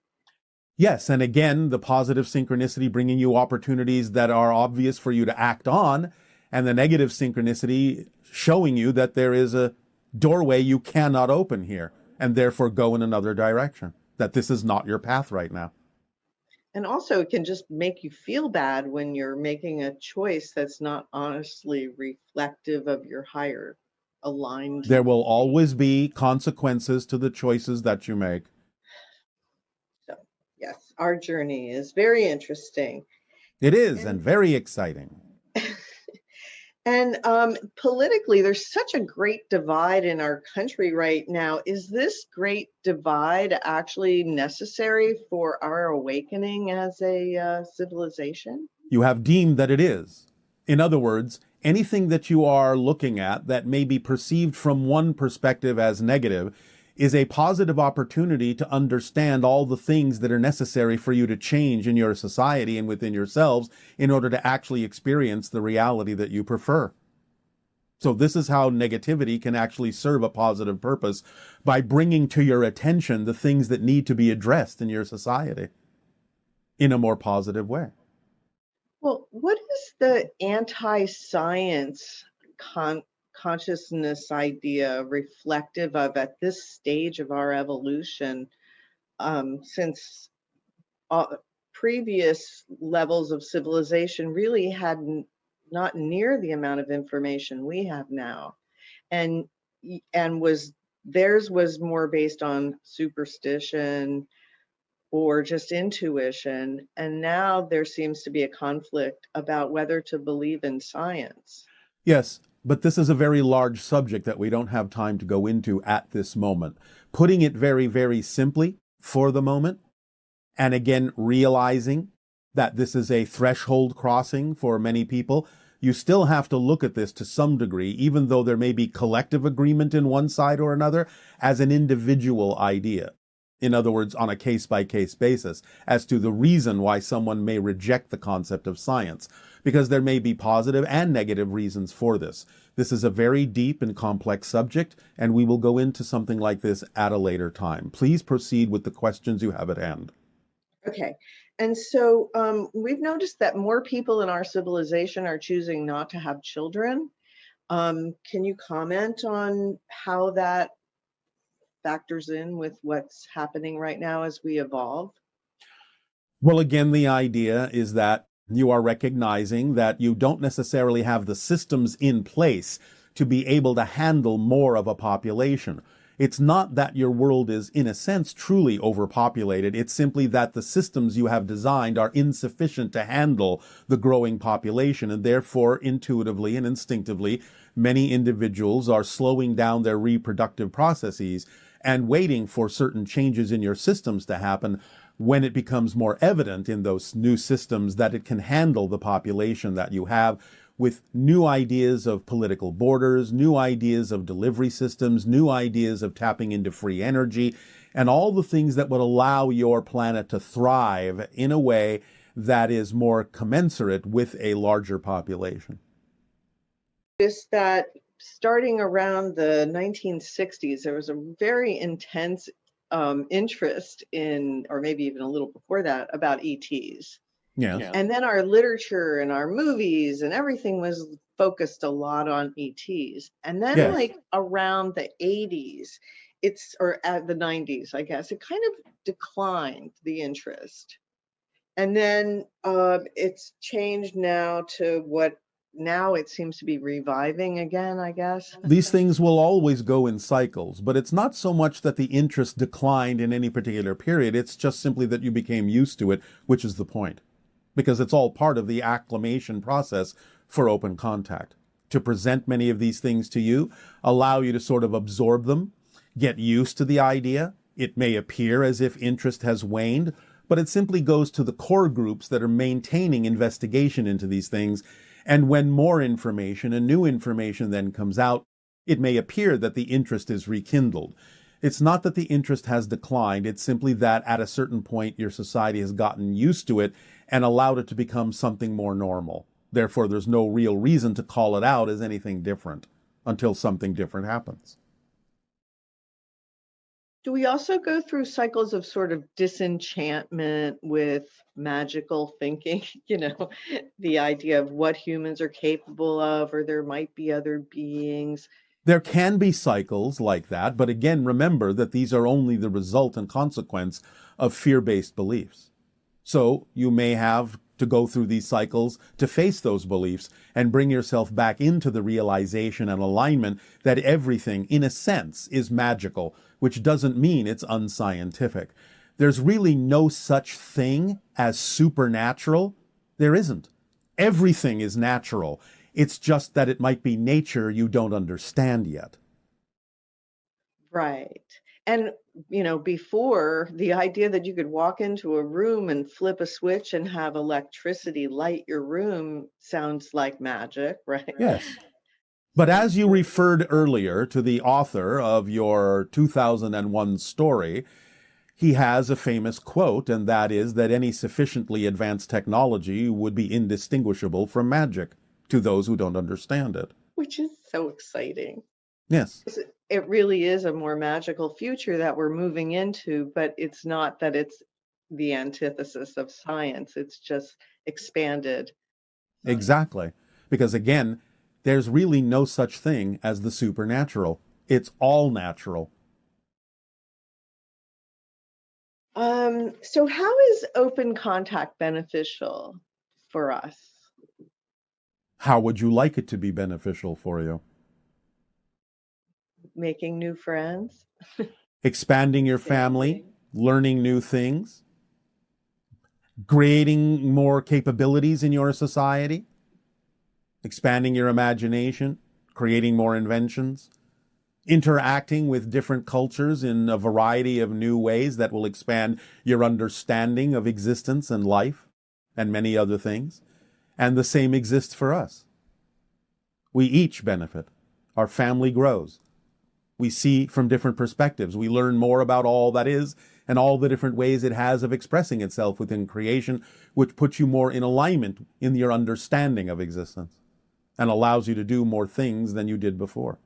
Yes, and again, the positive synchronicity bringing you opportunities that are obvious for you to act on, and the negative synchronicity showing you that there is a doorway you cannot open here, and therefore go in another direction, that this is not your path right now. And also it can just make you feel bad when you're making a choice that's not honestly reflective of your higher aligned. There will always be consequences to the choices that you make. So, yes, our journey is very interesting. It is, and very exciting. And politically, there's such a great divide in our country right now. Is this great divide actually necessary for our awakening as a civilization? You have deemed that it is. In other words, anything that you are looking at that may be perceived from one perspective as negative is a positive opportunity to understand all the things that are necessary for you to change in your society and within yourselves in order to actually experience the reality that you prefer. So this is how negativity can actually serve a positive purpose, by bringing to your attention the things that need to be addressed in your society in a more positive way. Well, what is the anti-science consciousness idea reflective of at this stage of our evolution, since previous levels of civilization really had not near the amount of information we have now, and theirs was more based on superstition or just intuition, and now there seems to be a conflict about whether to believe in science. Yes, but this is a very large subject that we don't have time to go into at this moment. Putting it very, very simply for the moment, and again, realizing that this is a threshold crossing for many people, you still have to look at this to some degree, even though there may be collective agreement in one side or another, as an individual idea. In other words, on a case-by-case basis, as to the reason why someone may reject the concept of science, because there may be positive and negative reasons for this. This is a very deep and complex subject, and we will go into something like this at a later time. Please proceed with the questions you have at hand. Okay, and so we've noticed that more people in our civilization are choosing not to have children. Can you comment on how that factors in with what's happening right now as we evolve? Well, again, the idea is that you are recognizing that you don't necessarily have the systems in place to be able to handle more of a population. It's not that your world is, in a sense, truly overpopulated. It's simply that the systems you have designed are insufficient to handle the growing population, and therefore, intuitively and instinctively, many individuals are slowing down their reproductive processes and waiting for certain changes in your systems to happen when it becomes more evident in those new systems that it can handle the population that you have, with new ideas of political borders, new ideas of delivery systems, new ideas of tapping into free energy, and all the things that would allow your planet to thrive in a way that is more commensurate with a larger population. Just that starting around the 1960s, there was a very intense interest in, or maybe even a little before that, about ETs. Yeah. And then our literature and our movies and everything was focused a lot on ETs. And then Yes. like around the 80s, or at the 90s, I guess, it kind of declined, the interest. And then it's changed now to what now it seems to be reviving again, I guess. These things will always go in cycles, but it's not so much that the interest declined in any particular period. It's just simply that you became used to it, which is the point. Because it's all part of the acclimation process for open contact. To present many of these things to you, allow you to sort of absorb them, get used to the idea. It may appear as if interest has waned, but it simply goes to the core groups that are maintaining investigation into these things. And when more information and new information then comes out, it may appear that the interest is rekindled. It's not that the interest has declined. It's simply that at a certain point, your society has gotten used to it and allowed it to become something more normal. Therefore, there's no real reason to call it out as anything different until something different happens. Do we also go through cycles of sort of disenchantment with magical thinking? You know, the idea of what humans are capable of, or there might be other beings. There can be cycles like that, but again, remember that these are only the result and consequence of fear-based beliefs. So you may have to go through these cycles to face those beliefs and bring yourself back into the realization and alignment that everything, in a sense, is magical, which doesn't mean it's unscientific. There's really no such thing as supernatural. There isn't. Everything is natural. It's just that it might be nature you don't understand yet. Right. And, you know, before, the idea that you could walk into a room and flip a switch and have electricity light your room sounds like magic, right? Yes. But as you referred earlier to the author of your 2001 story, he has a famous quote, and that is that any sufficiently advanced technology would be indistinguishable from magic to those who don't understand it. Which is so exciting. Yes. It really is a more magical future that we're moving into, but it's not that it's the antithesis of science. It's just expanded. Exactly. Because again, there's really no such thing as the supernatural. It's all natural. So how is open contact beneficial for us? How would you like it to be beneficial for you? Making new friends? Expanding your family, learning new things, creating more capabilities in your society, expanding your imagination, creating more inventions, interacting with different cultures in a variety of new ways that will expand your understanding of existence and life and many other things. And the same exists for us. We each benefit. Our family grows. We see from different perspectives. We learn more about all that is and all the different ways it has of expressing itself within creation, which puts you more in alignment in your understanding of existence and allows you to do more things than you did before.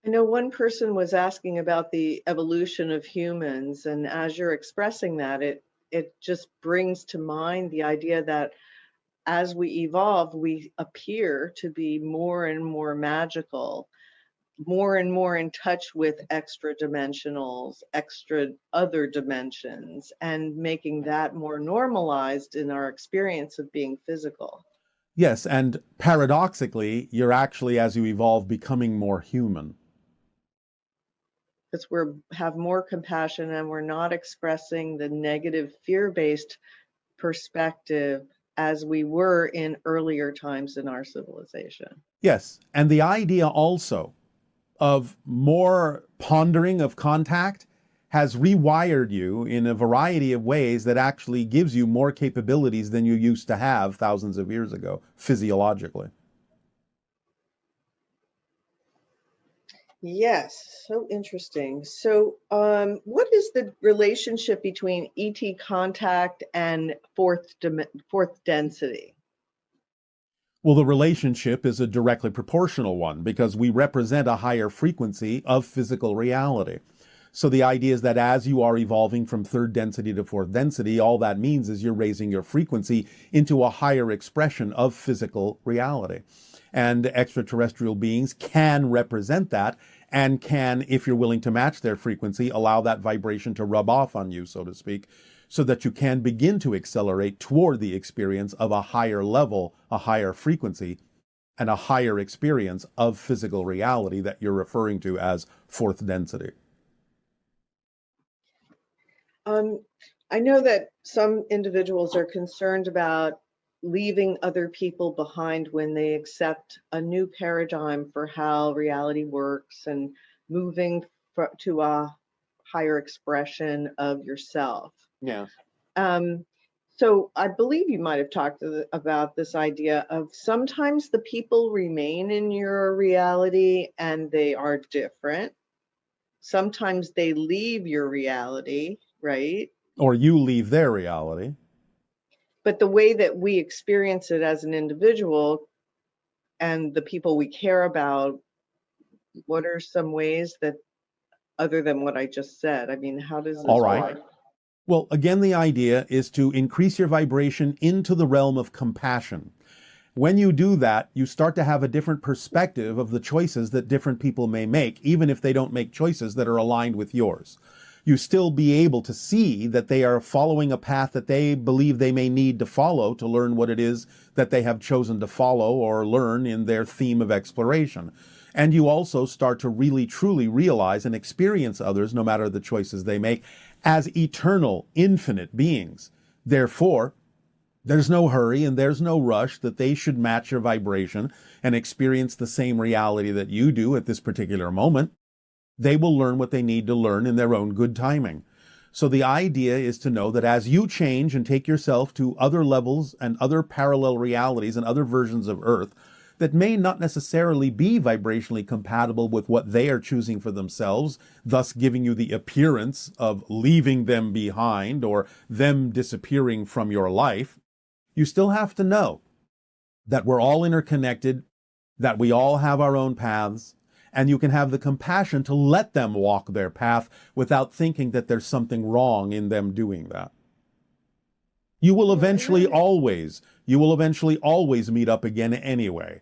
I know one person was asking about the evolution of humans, and as you're expressing that, it just brings to mind the idea that as we evolve, we appear to be more and more magical, more and more in touch with extra dimensionals, extra other dimensions, and making that more normalized in our experience of being physical. Yes, and paradoxically, you're actually, as you evolve, becoming more human. Because have more compassion and we're not expressing the negative fear-based perspective as we were in earlier times in our civilization. Yes, and the idea also of more pondering of contact has rewired you in a variety of ways that actually gives you more capabilities than you used to have thousands of years ago, physiologically. Yes, so interesting. So, what is the relationship between ET contact and fourth density? Well, the relationship is a directly proportional one because we represent a higher frequency of physical reality. So the idea is that as you are evolving from third density to fourth density, all that means is you're raising your frequency into a higher expression of physical reality. And extraterrestrial beings can represent that and can, if you're willing to match their frequency, allow that vibration to rub off on you, so to speak, so that you can begin to accelerate toward the experience of a higher level, a higher frequency, and a higher experience of physical reality that you're referring to as fourth density. I know that some individuals are concerned about leaving other people behind when they accept a new paradigm for how reality works and moving to a higher expression of yourself. Yeah. So I believe you might have talked about this idea of sometimes the people remain in your reality and they are different. Sometimes they leave your reality, right? Or you leave their reality. But the way that we experience it as an individual and the people we care about, what are some ways that, other than what I just said? I mean, how does this All right. work? Well, again, the idea is to increase your vibration into the realm of compassion. When you do that, you start to have a different perspective of the choices that different people may make, even if they don't make choices that are aligned with yours. You still be able to see that they are following a path that they believe they may need to follow to learn what it is that they have chosen to follow or learn in their theme of exploration. And you also start to really, truly realize and experience others, no matter the choices they make, as eternal, infinite beings. Therefore, there's no hurry and there's no rush that they should match your vibration and experience the same reality that you do at this particular moment. They will learn what they need to learn in their own good timing. So the idea is to know that as you change and take yourself to other levels and other parallel realities and other versions of Earth that may not necessarily be vibrationally compatible with what they are choosing for themselves, thus giving you the appearance of leaving them behind or them disappearing from your life, you still have to know that we're all interconnected, that we all have our own paths, and you can have the compassion to let them walk their path without thinking that there's something wrong in them doing that. You will eventually always meet up again anyway.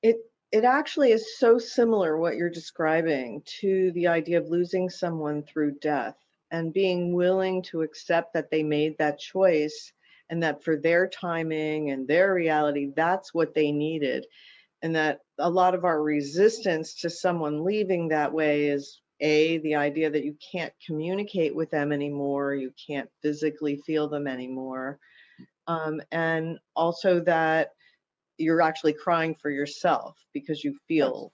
It actually is so similar what you're describing to the idea of losing someone through death and being willing to accept that they made that choice and that for their timing and their reality, that's what they needed. And that a lot of our resistance to someone leaving that way is the idea that you can't communicate with them anymore, you can't physically feel them anymore, and also that you're actually crying for yourself because you feel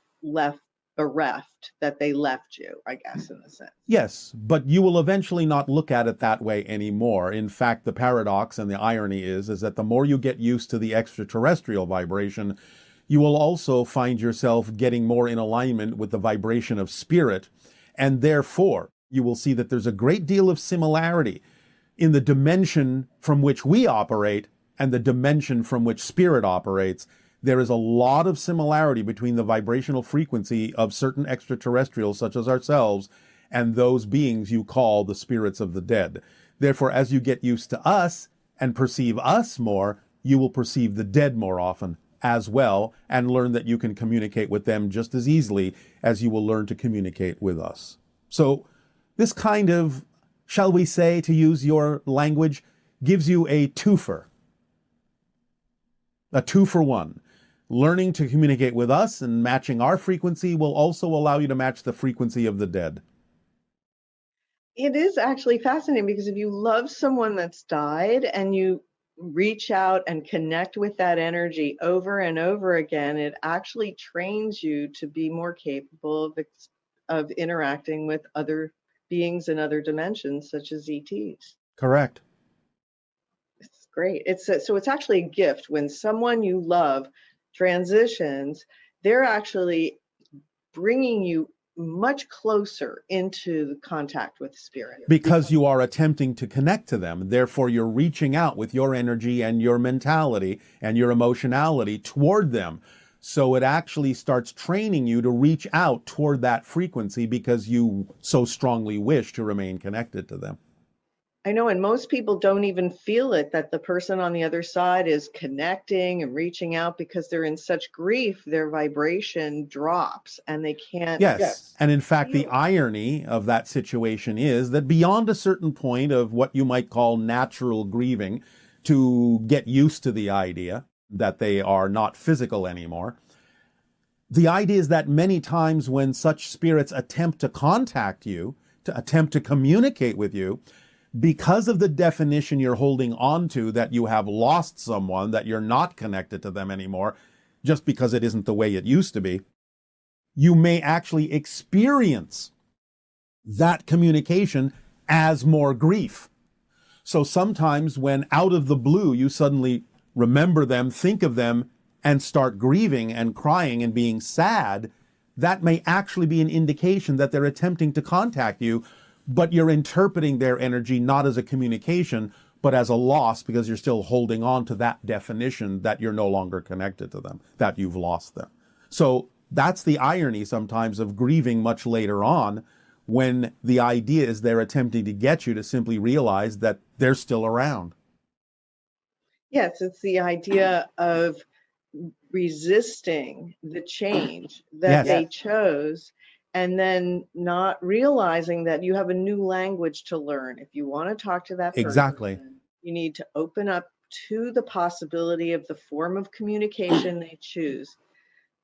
bereft that they left you, I guess, in a sense. Yes, but you will eventually not look at it that way anymore. In fact, the paradox and the irony is that the more you get used to the extraterrestrial vibration, you will also find yourself getting more in alignment with the vibration of spirit, and therefore you will see that there's a great deal of similarity in the dimension from which we operate and the dimension from which spirit operates. There is a lot of similarity between the vibrational frequency of certain extraterrestrials, such as ourselves, and those beings you call the spirits of the dead. Therefore, as you get used to us and perceive us more, you will perceive the dead more often as well, and learn that you can communicate with them just as easily as you will learn to communicate with us. So this kind of, shall we say, to use your language, gives you a twofer. A 2-for-1. Learning to communicate with us and matching our frequency will also allow you to match the frequency of the dead. It is actually fascinating because if you love someone that's died and you reach out and connect with that energy over and over again, it actually trains you to be more capable of interacting with other beings in other dimensions, such as ETs. Correct. It's great. So it's actually a gift when someone you love transitions. They're actually bringing you much closer into contact with spirit. Because you are attempting to connect to them. Therefore, you're reaching out with your energy and your mentality and your emotionality toward them. So it actually starts training you to reach out toward that frequency because you so strongly wish to remain connected to them. I know, and most people don't even feel it, that the person on the other side is connecting and reaching out because they're in such grief, their vibration drops and they can't. Yes. And in fact, the irony of that situation is that beyond a certain point of what you might call natural grieving, to get used to the idea that they are not physical anymore, the idea is that many times when such spirits attempt to contact you, to attempt to communicate with you, because of the definition you're holding on to that you have lost someone, that you're not connected to them anymore, just because it isn't the way it used to be, you may actually experience that communication as more grief. So sometimes when out of the blue you suddenly remember them, think of them, and start grieving and crying and being sad, that may actually be an indication that they're attempting to contact you, but you're interpreting their energy not as a communication, but as a loss because you're still holding on to that definition that you're no longer connected to them, that you've lost them. So that's the irony sometimes of grieving much later on, when the idea is they're attempting to get you to simply realize that they're still around. Yes, it's the idea of resisting the change that they chose, and then not realizing that you have a new language to learn. If you want to talk to that person, you need to open up to the possibility of the form of communication they choose.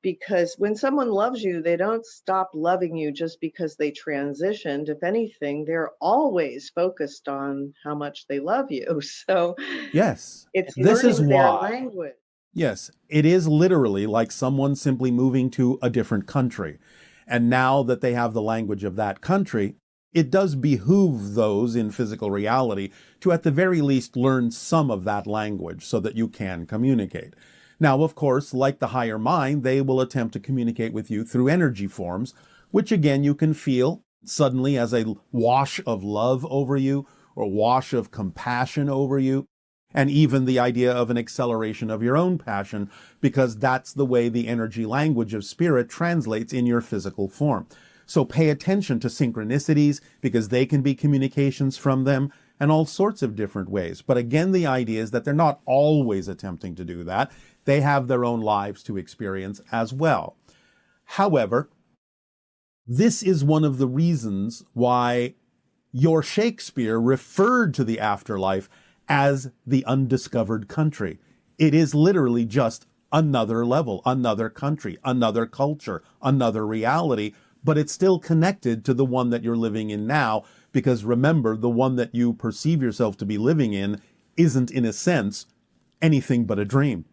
Because when someone loves you, they don't stop loving you just because they transitioned. If anything, they're always focused on how much they love you. So yes, it's this is their why. language. Yes, it is literally like someone simply moving to a different country. And now that they have the language of that country, it does behoove those in physical reality to at the very least learn some of that language so that you can communicate. Now, of course, like the higher mind, they will attempt to communicate with you through energy forms, which again you can feel suddenly as a wash of love over you or wash of compassion over you. And even the idea of an acceleration of your own passion, because that's the way the energy language of spirit translates in your physical form. So pay attention to synchronicities, because they can be communications from them and all sorts of different ways. But again, the idea is that they're not always attempting to do that. They have their own lives to experience as well. However, this is one of the reasons why your Shakespeare referred to the afterlife as the undiscovered country. It is literally just another level, another country, another culture, another reality, but it's still connected to the one that you're living in now, because remember, the one that you perceive yourself to be living in isn't, in a sense, anything but a dream.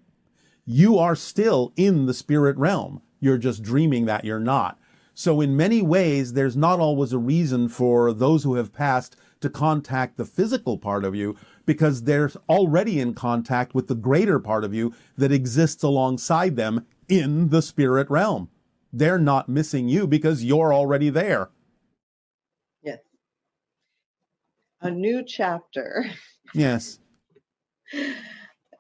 You are still in the spirit realm. You're just dreaming that you're not. So in many ways, there's not always a reason for those who have passed to contact the physical part of you, because they're already in contact with the greater part of you that exists alongside them in the spirit realm. They're not missing you because you're already there. Yes. A new chapter. Yes.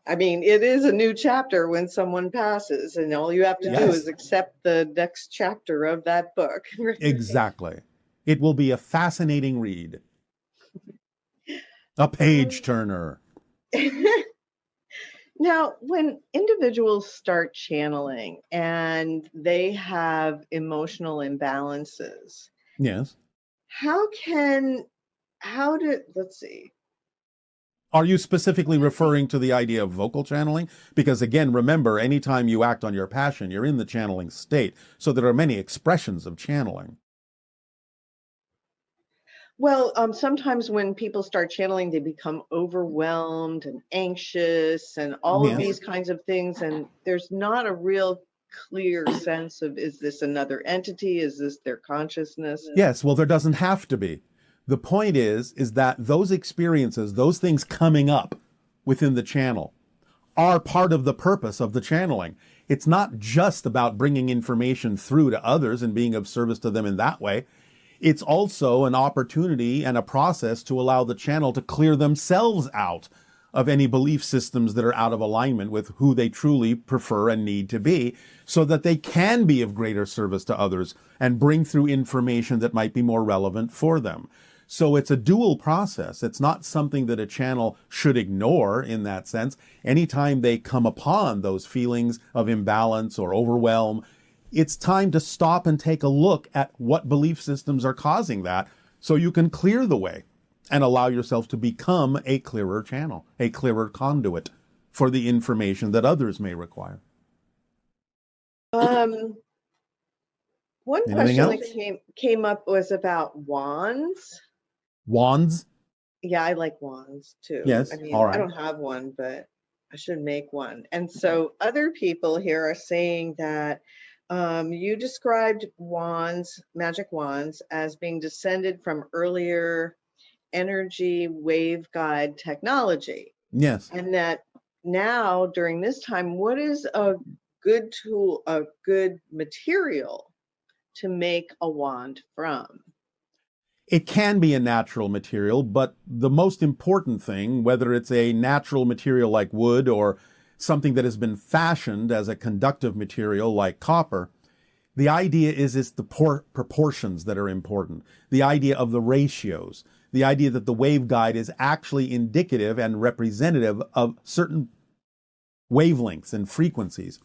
I mean, it is a new chapter when someone passes, and all you have to do is accept the next chapter of that book. Exactly. It will be a fascinating read. A page turner. Now, when individuals start channeling and they have emotional imbalances, yes, let's see. Are you specifically referring to the idea of vocal channeling? Because again, remember, anytime you act on your passion, you're in the channeling state. So there are many expressions of channeling. Well, sometimes when people start channeling, they become overwhelmed and anxious and all of Yes. these kinds of things. And there's not a real clear sense of, is this another entity? Is this their consciousness? Yes, well, there doesn't have to be. The point is that those experiences, those things coming up within the channel are part of the purpose of the channeling. It's not just about bringing information through to others and being of service to them in that way. It's also an opportunity and a process to allow the channel to clear themselves out of any belief systems that are out of alignment with who they truly prefer and need to be, so that they can be of greater service to others and bring through information that might be more relevant for them. So it's a dual process. It's not something that a channel should ignore in that sense. Anytime they come upon those feelings of imbalance or overwhelm, it's time to stop and take a look at what belief systems are causing that, so you can clear the way and allow yourself to become a clearer channel, a clearer conduit for the information that others may require. One Anything question else? that came up was about wands. Wands? Yeah, I like wands too. Yes, I mean, all right. I don't have one, but I should make one. And so other people here are saying that you described wands, magic wands, as being descended from earlier energy waveguide technology. Yes. And that now, during this time, what is a good tool, a good material to make a wand from? It can be a natural material, but the most important thing, whether it's a natural material like wood or something that has been fashioned as a conductive material like copper, the idea is it's the proportions that are important. The idea of the ratios, the idea that the waveguide is actually indicative and representative of certain wavelengths and frequencies.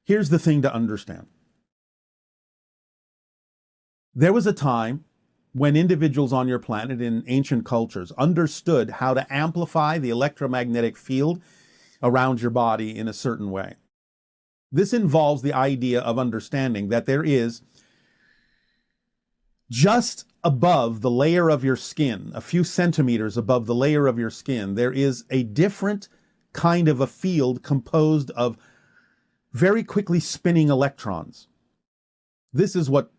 Here's the thing to understand. There was a time when individuals on your planet in ancient cultures understood how to amplify the electromagnetic field around your body in a certain way. This involves the idea of understanding that there is, just above the layer of your skin, a few centimeters above the layer of your skin, there is a different kind of a field composed of very quickly spinning electrons. This is what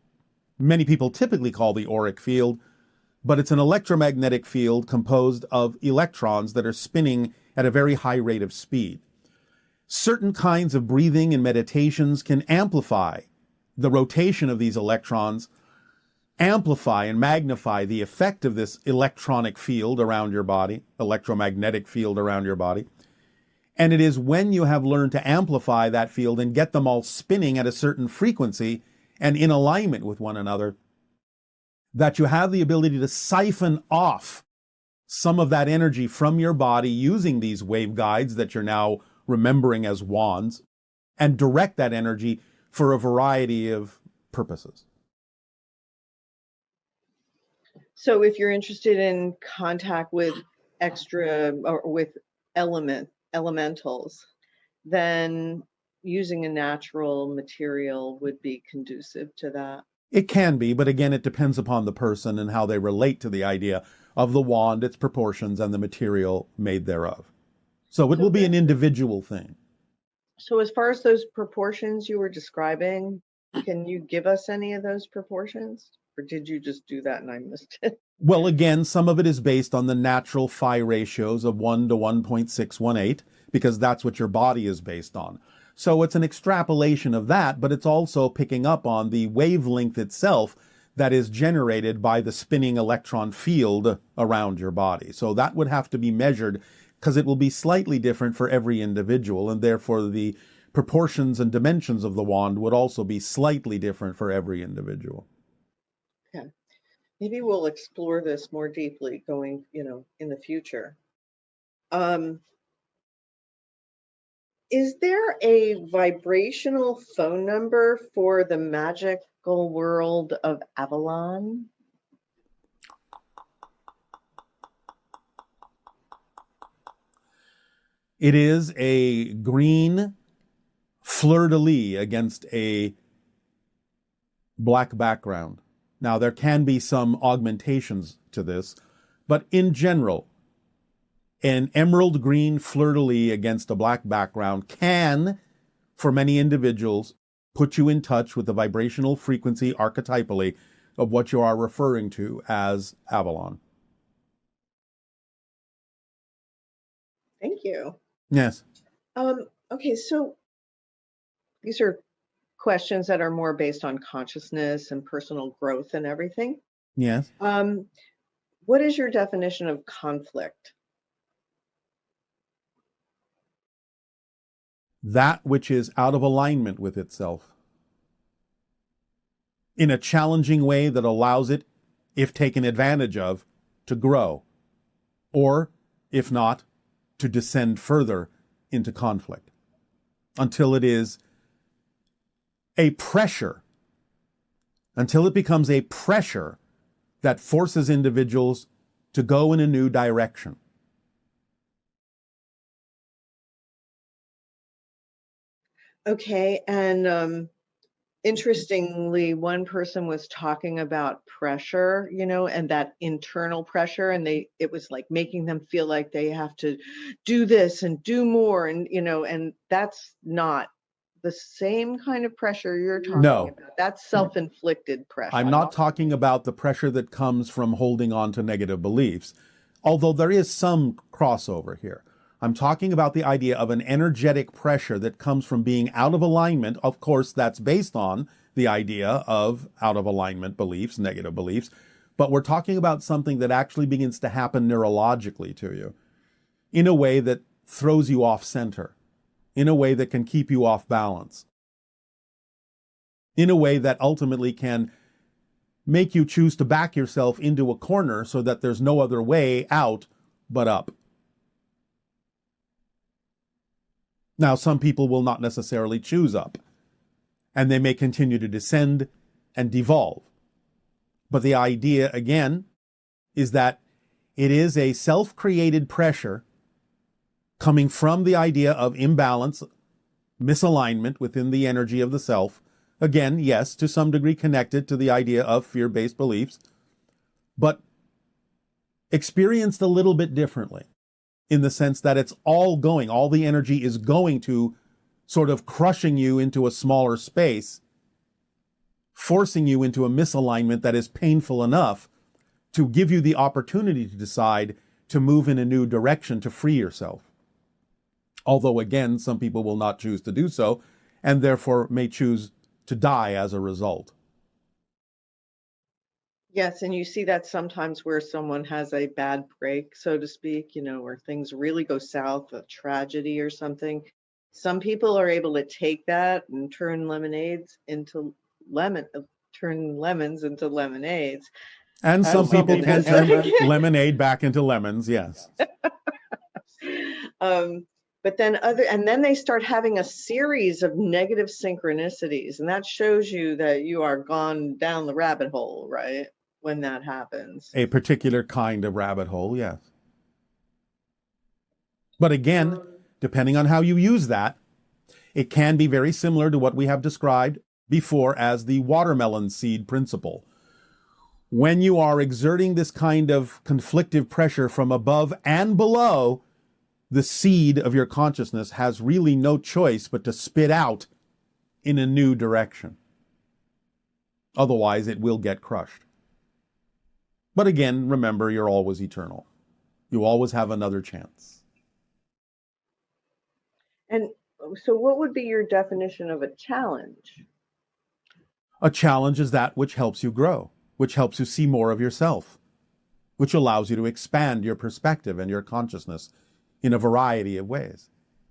many people typically call the auric field, but it's an electromagnetic field composed of electrons that are spinning at a very high rate of speed. Certain kinds of breathing and meditations can amplify the rotation of these electrons, amplify and magnify the effect of this electronic field around your body, electromagnetic field around your body. And it is when you have learned to amplify that field and get them all spinning at a certain frequency and in alignment with one another, that you have the ability to siphon off some of that energy from your body using these waveguides that you're now remembering as wands, and direct that energy for a variety of purposes. So if you're interested in contact with extra or with elementals, then using a natural material would be conducive to that. It can be, but again, it depends upon the person and how they relate to the idea of the wand, its proportions, and the material made thereof. So it will be an individual thing. So as far as those proportions you were describing, can you give us any of those proportions? Or did you just do that and I missed it? Well, again, some of it is based on the natural phi ratios of 1 to 1.618, because that's what your body is based on. So it's an extrapolation of that, but it's also picking up on the wavelength itself that is generated by the spinning electron field around your body. So that would have to be measured, because it will be slightly different for every individual, and therefore the proportions and dimensions of the wand would also be slightly different for every individual. Okay. Maybe we'll explore this more deeply going, in the future. Is there a vibrational phone number for the magical world of Avalon? It is a green fleur-de-lis against a black background. Now, there can be some augmentations to this, but in general, an emerald green fleur-de-lis against a black background can, for many individuals, put you in touch with the vibrational frequency archetypally of what you are referring to as Avalon. Thank you. Yes. Okay, so these are questions that are more based on consciousness and personal growth and everything. Yes. What is your definition of conflict? That which is out of alignment with itself in a challenging way that allows it, if taken advantage of, to grow, or, if not, to descend further into conflict until it is a pressure, until it becomes a pressure that forces individuals to go in a new direction. Okay, and interestingly, one person was talking about pressure, and that internal pressure, and it was like making them feel like they have to do this and do more, and that's not the same kind of pressure you're talking No. about. That's self-inflicted pressure. I'm not talking about the pressure that comes from holding on to negative beliefs, although there is some crossover here. I'm talking about the idea of an energetic pressure that comes from being out of alignment. Of course, that's based on the idea of out of alignment beliefs, negative beliefs, but we're talking about something that actually begins to happen neurologically to you in a way that throws you off center, in a way that can keep you off balance, in a way that ultimately can make you choose to back yourself into a corner so that there's no other way out but up. Now, some people will not necessarily choose up, and they may continue to descend and devolve. But the idea, again, is that it is a self-created pressure coming from the idea of imbalance, misalignment within the energy of the self. Again, yes, to some degree connected to the idea of fear-based beliefs, but experienced a little bit differently, in the sense that it's all the energy is going to sort of crushing you into a smaller space, forcing you into a misalignment that is painful enough to give you the opportunity to decide to move in a new direction to free yourself. Although, again, some people will not choose to do so, and therefore may choose to die as a result. Yes, and you see that sometimes where someone has a bad break, so to speak, where things really go south, a tragedy or something. Some people are able to take that and turn lemons into lemonades. And some Some people people can turn lemonade back into lemons, yes. But then they start having a series of negative synchronicities, and that shows you that you are gone down the rabbit hole, right? When that happens. A particular kind of rabbit hole, yes. But again, depending on how you use that, it can be very similar to what we have described before as the watermelon seed principle. When you are exerting this kind of conflictive pressure from above and below, the seed of your consciousness has really no choice but to spit out in a new direction. Otherwise, it will get crushed. But again, remember, you're always eternal. You always have another chance. And so what would be your definition of a challenge? A challenge is that which helps you grow, which helps you see more of yourself, which allows you to expand your perspective and your consciousness in a variety of ways,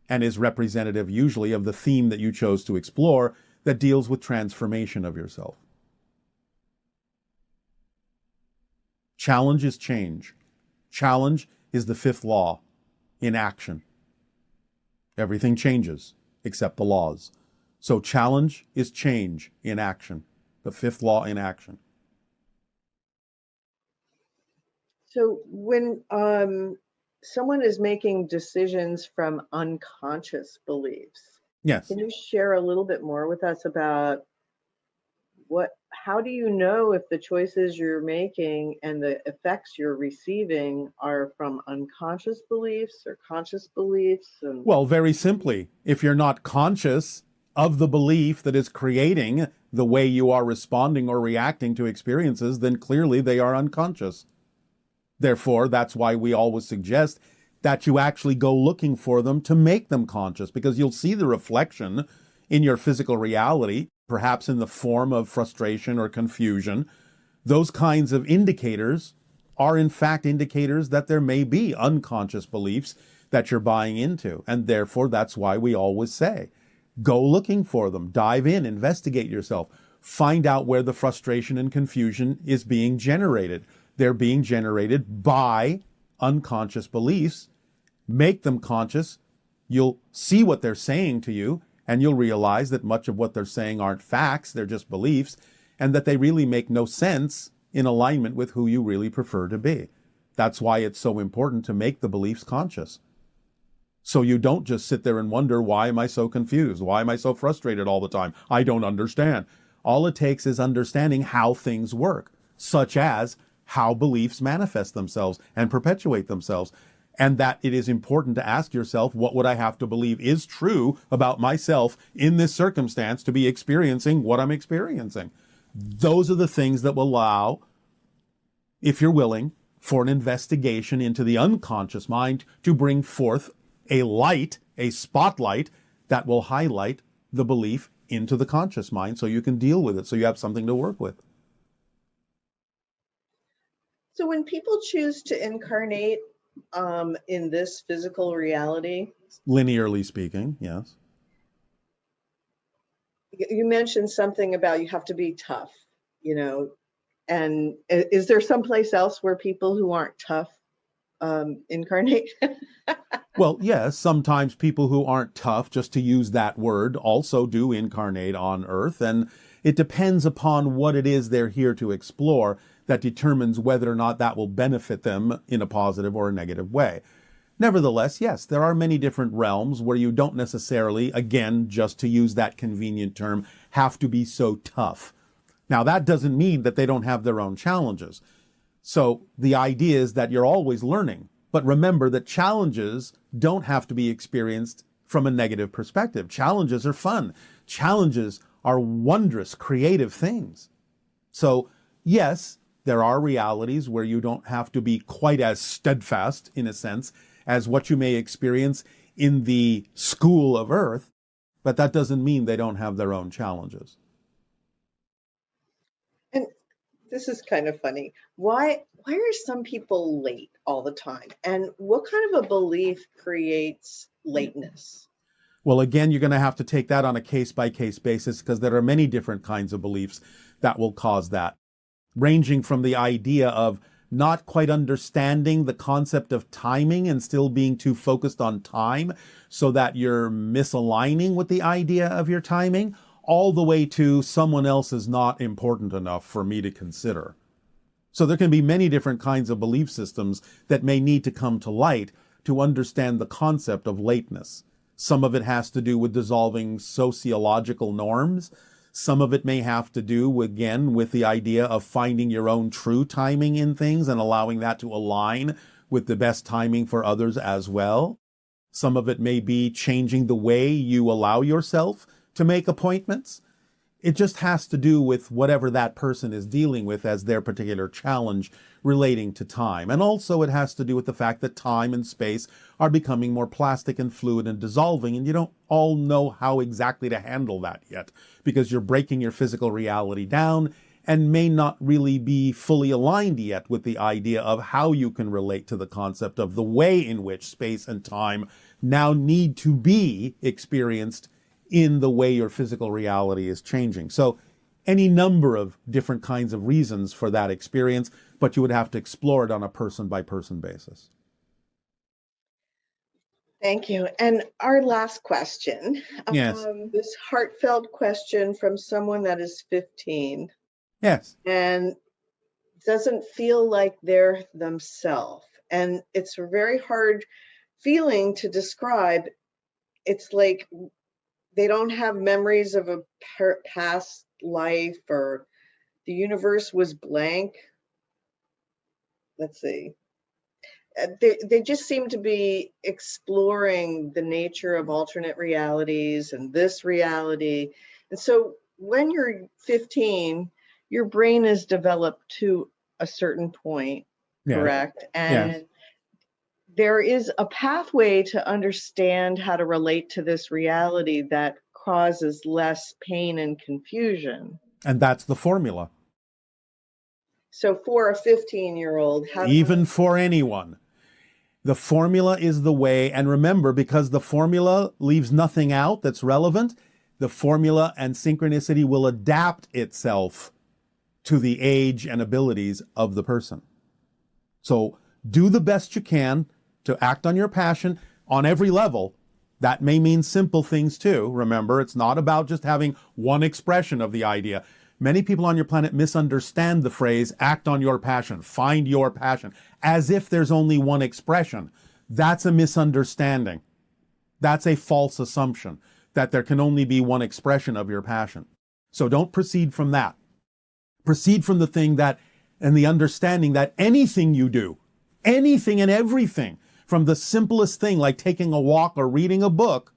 and is representative usually of the theme that you chose to explore that deals with transformation of yourself. Challenge is change. Challenge is the fifth law in action. Everything changes except the laws. So challenge is change in action, the fifth law in action. So when someone is making decisions from unconscious beliefs. Yes. Can you share a little bit more with us about how do you know if the choices you're making and the effects you're receiving are from unconscious beliefs or conscious beliefs? And Well, very simply, if you're not conscious of the belief that is creating the way you are responding or reacting to experiences, then clearly they are unconscious. Therefore, that's why we always suggest that you actually go looking for them to make them conscious, because you'll see the reflection in your physical reality, perhaps in the form of frustration or confusion. Those kinds of indicators are in fact indicators that there may be unconscious beliefs that you're buying into. And therefore, that's why we always say, go looking for them, dive in, investigate yourself, find out where the frustration and confusion is being generated. They're being generated by unconscious beliefs. Make them conscious. You'll see what they're saying to you, and you'll realize that much of what they're saying aren't facts, they're just beliefs, and that they really make no sense in alignment with who you really prefer to be. That's why it's so important to make the beliefs conscious. So you don't just sit there and wonder, why am I so confused? Why am I so frustrated all the time? I don't understand. All it takes is understanding how things work, such as how beliefs manifest themselves and perpetuate themselves. And that it is important to ask yourself, what would I have to believe is true about myself in this circumstance to be experiencing what I'm experiencing? Those are the things that will allow, if you're willing, for an investigation into the unconscious mind to bring forth a light, a spotlight that will highlight the belief into the conscious mind so you can deal with it, so you have something to work with. so when people choose to incarnate in this physical reality, Linearly speaking, yes. you mentioned something about you have to be tough, and is there someplace else where people who aren't tough incarnate? Well, yes, sometimes people who aren't tough, just to use that word, also do incarnate on Earth. And it depends upon what it is they're here to explore that determines whether or not that will benefit them in a positive or a negative way. Nevertheless, yes, there are many different realms where you don't necessarily, again, just to use that convenient term, have to be so tough. Now, that doesn't mean that they don't have their own challenges. So the idea is that you're always learning. But remember that challenges don't have to be experienced from a negative perspective. Challenges are fun. Challenges are wondrous, creative things. So, yes, there are realities where you don't have to be quite as steadfast, in a sense, as what you may experience in the school of Earth, but that doesn't mean they don't have their own challenges. And this is kind of funny. Why are some people late all the time? And what kind of a belief creates lateness? Well, again, you're going to have to take that on a case-by-case basis because there are many different kinds of beliefs that will cause that, ranging from the idea of not quite understanding the concept of timing and still being too focused on time so that you're misaligning with the idea of your timing, all the way to someone else is not important enough for me to consider. So there can be many different kinds of belief systems that may need to come to light to understand the concept of lateness. Some of it has to do with dissolving sociological norms. Some of it may have to do, again, with the idea of finding your own true timing in things and allowing that to align with the best timing for others as well. Some of it may be changing the way you allow yourself to make appointments. It just has to do with whatever that person is dealing with as their particular challenge relating to time. And also it has to do with the fact that time and space are becoming more plastic and fluid and dissolving, and you don't all know how exactly to handle that yet because you're breaking your physical reality down and may not really be fully aligned yet with the idea of how you can relate to the concept of the way in which space and time now need to be experienced in the way your physical reality is changing. So any number of different kinds of reasons for that experience, but you would have to explore it on a person-by-person basis. Thank you. And our last question. Yes. This heartfelt question from someone that is 15 Yes. and doesn't feel like they're themselves. And it's a very hard feeling to describe. It's like they don't have memories of a past life, or the universe was blank. Let's see. They just seem to be exploring the nature of alternate realities and this reality. And so when you're 15, your brain is developed to a certain point, correct? And there is a pathway to understand how to relate to this reality that causes less pain and confusion. And that's the formula. So for a 15-year-old, even for anyone, the formula is the way. And remember, because the formula leaves nothing out that's relevant, the formula and synchronicity will adapt itself to the age and abilities of the person. So do the best you can to act on your passion on every level. That may mean simple things too. Remember, it's not about just having one expression of the idea. Many people on your planet misunderstand the phrase, act on your passion, find your passion, as if there's only one expression. That's a misunderstanding. That's a false assumption that there can only be one expression of your passion. So don't proceed from that. Proceed from the thing that, and the understanding that anything you do, anything and everything, from the simplest thing like taking a walk or reading a book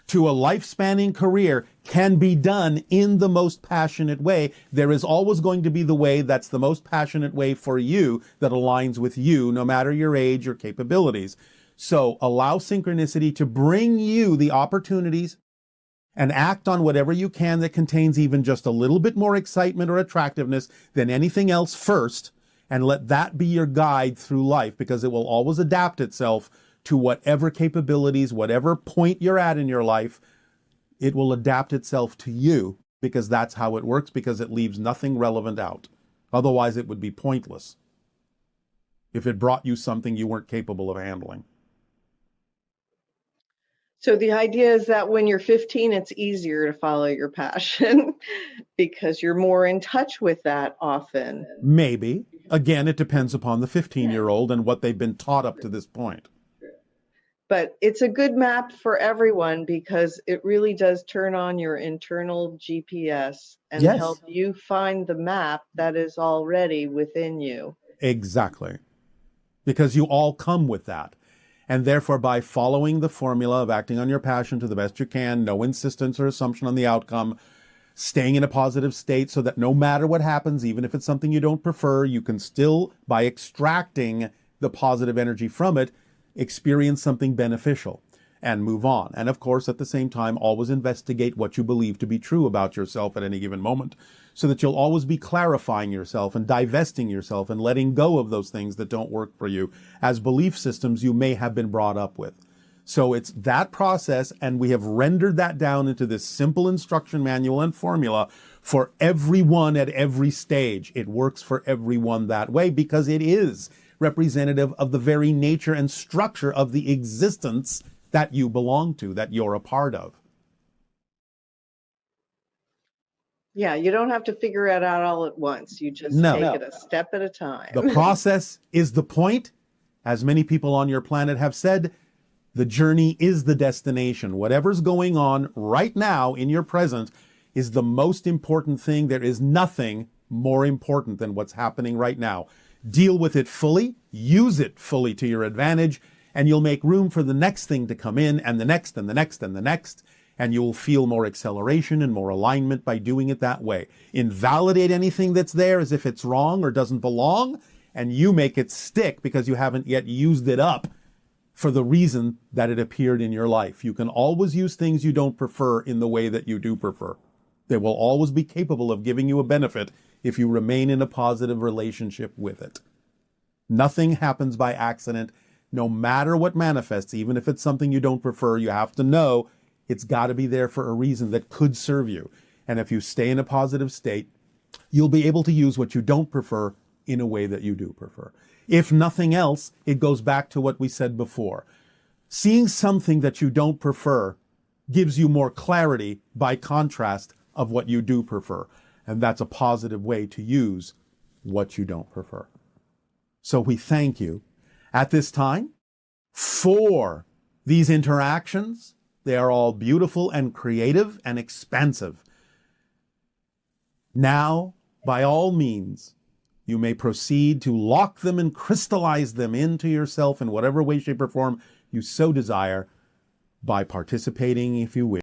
to a life-spanning career, can be done in the most passionate way. There is always going to be the way that's the most passionate way for you, that aligns with you, no matter your age or capabilities. So allow synchronicity to bring you the opportunities and act on whatever you can that contains even just a little bit more excitement or attractiveness than anything else first, and let that be your guide through life, because it will always adapt itself to whatever capabilities, whatever point you're at in your life. It will adapt itself to you, because that's how it works, because it leaves nothing relevant out. Otherwise, it would be pointless if it brought you something you weren't capable of handling. So the idea is that when you're 15, it's easier to follow your passion because you're more in touch with that often. Maybe. Again, it depends upon the 15-year-old and what they've been taught up to this point. But it's a good map for everyone, because it really does turn on your internal GPS and help you find the map that is already within you. Exactly. Because you all come with that. And therefore, by following the formula of acting on your passion to the best you can, no insistence or assumption on the outcome, staying in a positive state so that no matter what happens, even if it's something you don't prefer, you can still, by extracting the positive energy from it, experience something beneficial and move on. And of course, at the same time, always investigate what you believe to be true about yourself at any given moment, so that you'll always be clarifying yourself and divesting yourself and letting go of those things that don't work for you as belief systems you may have been brought up with. So it's that process, and we have rendered that down into this simple instruction manual and formula for everyone at every stage. It works for everyone that way because it is representative of the very nature and structure of the existence that you belong to, that you're a part of. Yeah, you don't have to figure it out all at once. You just take it a step at a time. The process is the point. As many people on your planet have said, the journey is the destination. Whatever's going on right now in your present is the most important thing. There is nothing more important than what's happening right now. Deal with it fully, use it fully to your advantage, and you'll make room for the next thing to come in, and the next, and the next, and the next, and you'll feel more acceleration and more alignment by doing it that way. Invalidate anything that's there as if it's wrong or doesn't belong, and you make it stick because you haven't yet used it up for the reason that it appeared in your life. You can always use things you don't prefer in the way that you do prefer. They will always be capable of giving you a benefit if you remain in a positive relationship with it. Nothing happens by accident, no matter what manifests. Even if it's something you don't prefer, you have to know it's got to be there for a reason that could serve you. And if you stay in a positive state, you'll be able to use what you don't prefer in a way that you do prefer. If nothing else, it goes back to what we said before. Seeing something that you don't prefer gives you more clarity by contrast of what you do prefer. And that's a positive way to use what you don't prefer. So we thank you. At this time, for these interactions, they are all beautiful and creative and expansive. Now, by all means, you may proceed to lock them and crystallize them into yourself in whatever way, shape, or form you so desire by participating, if you wish,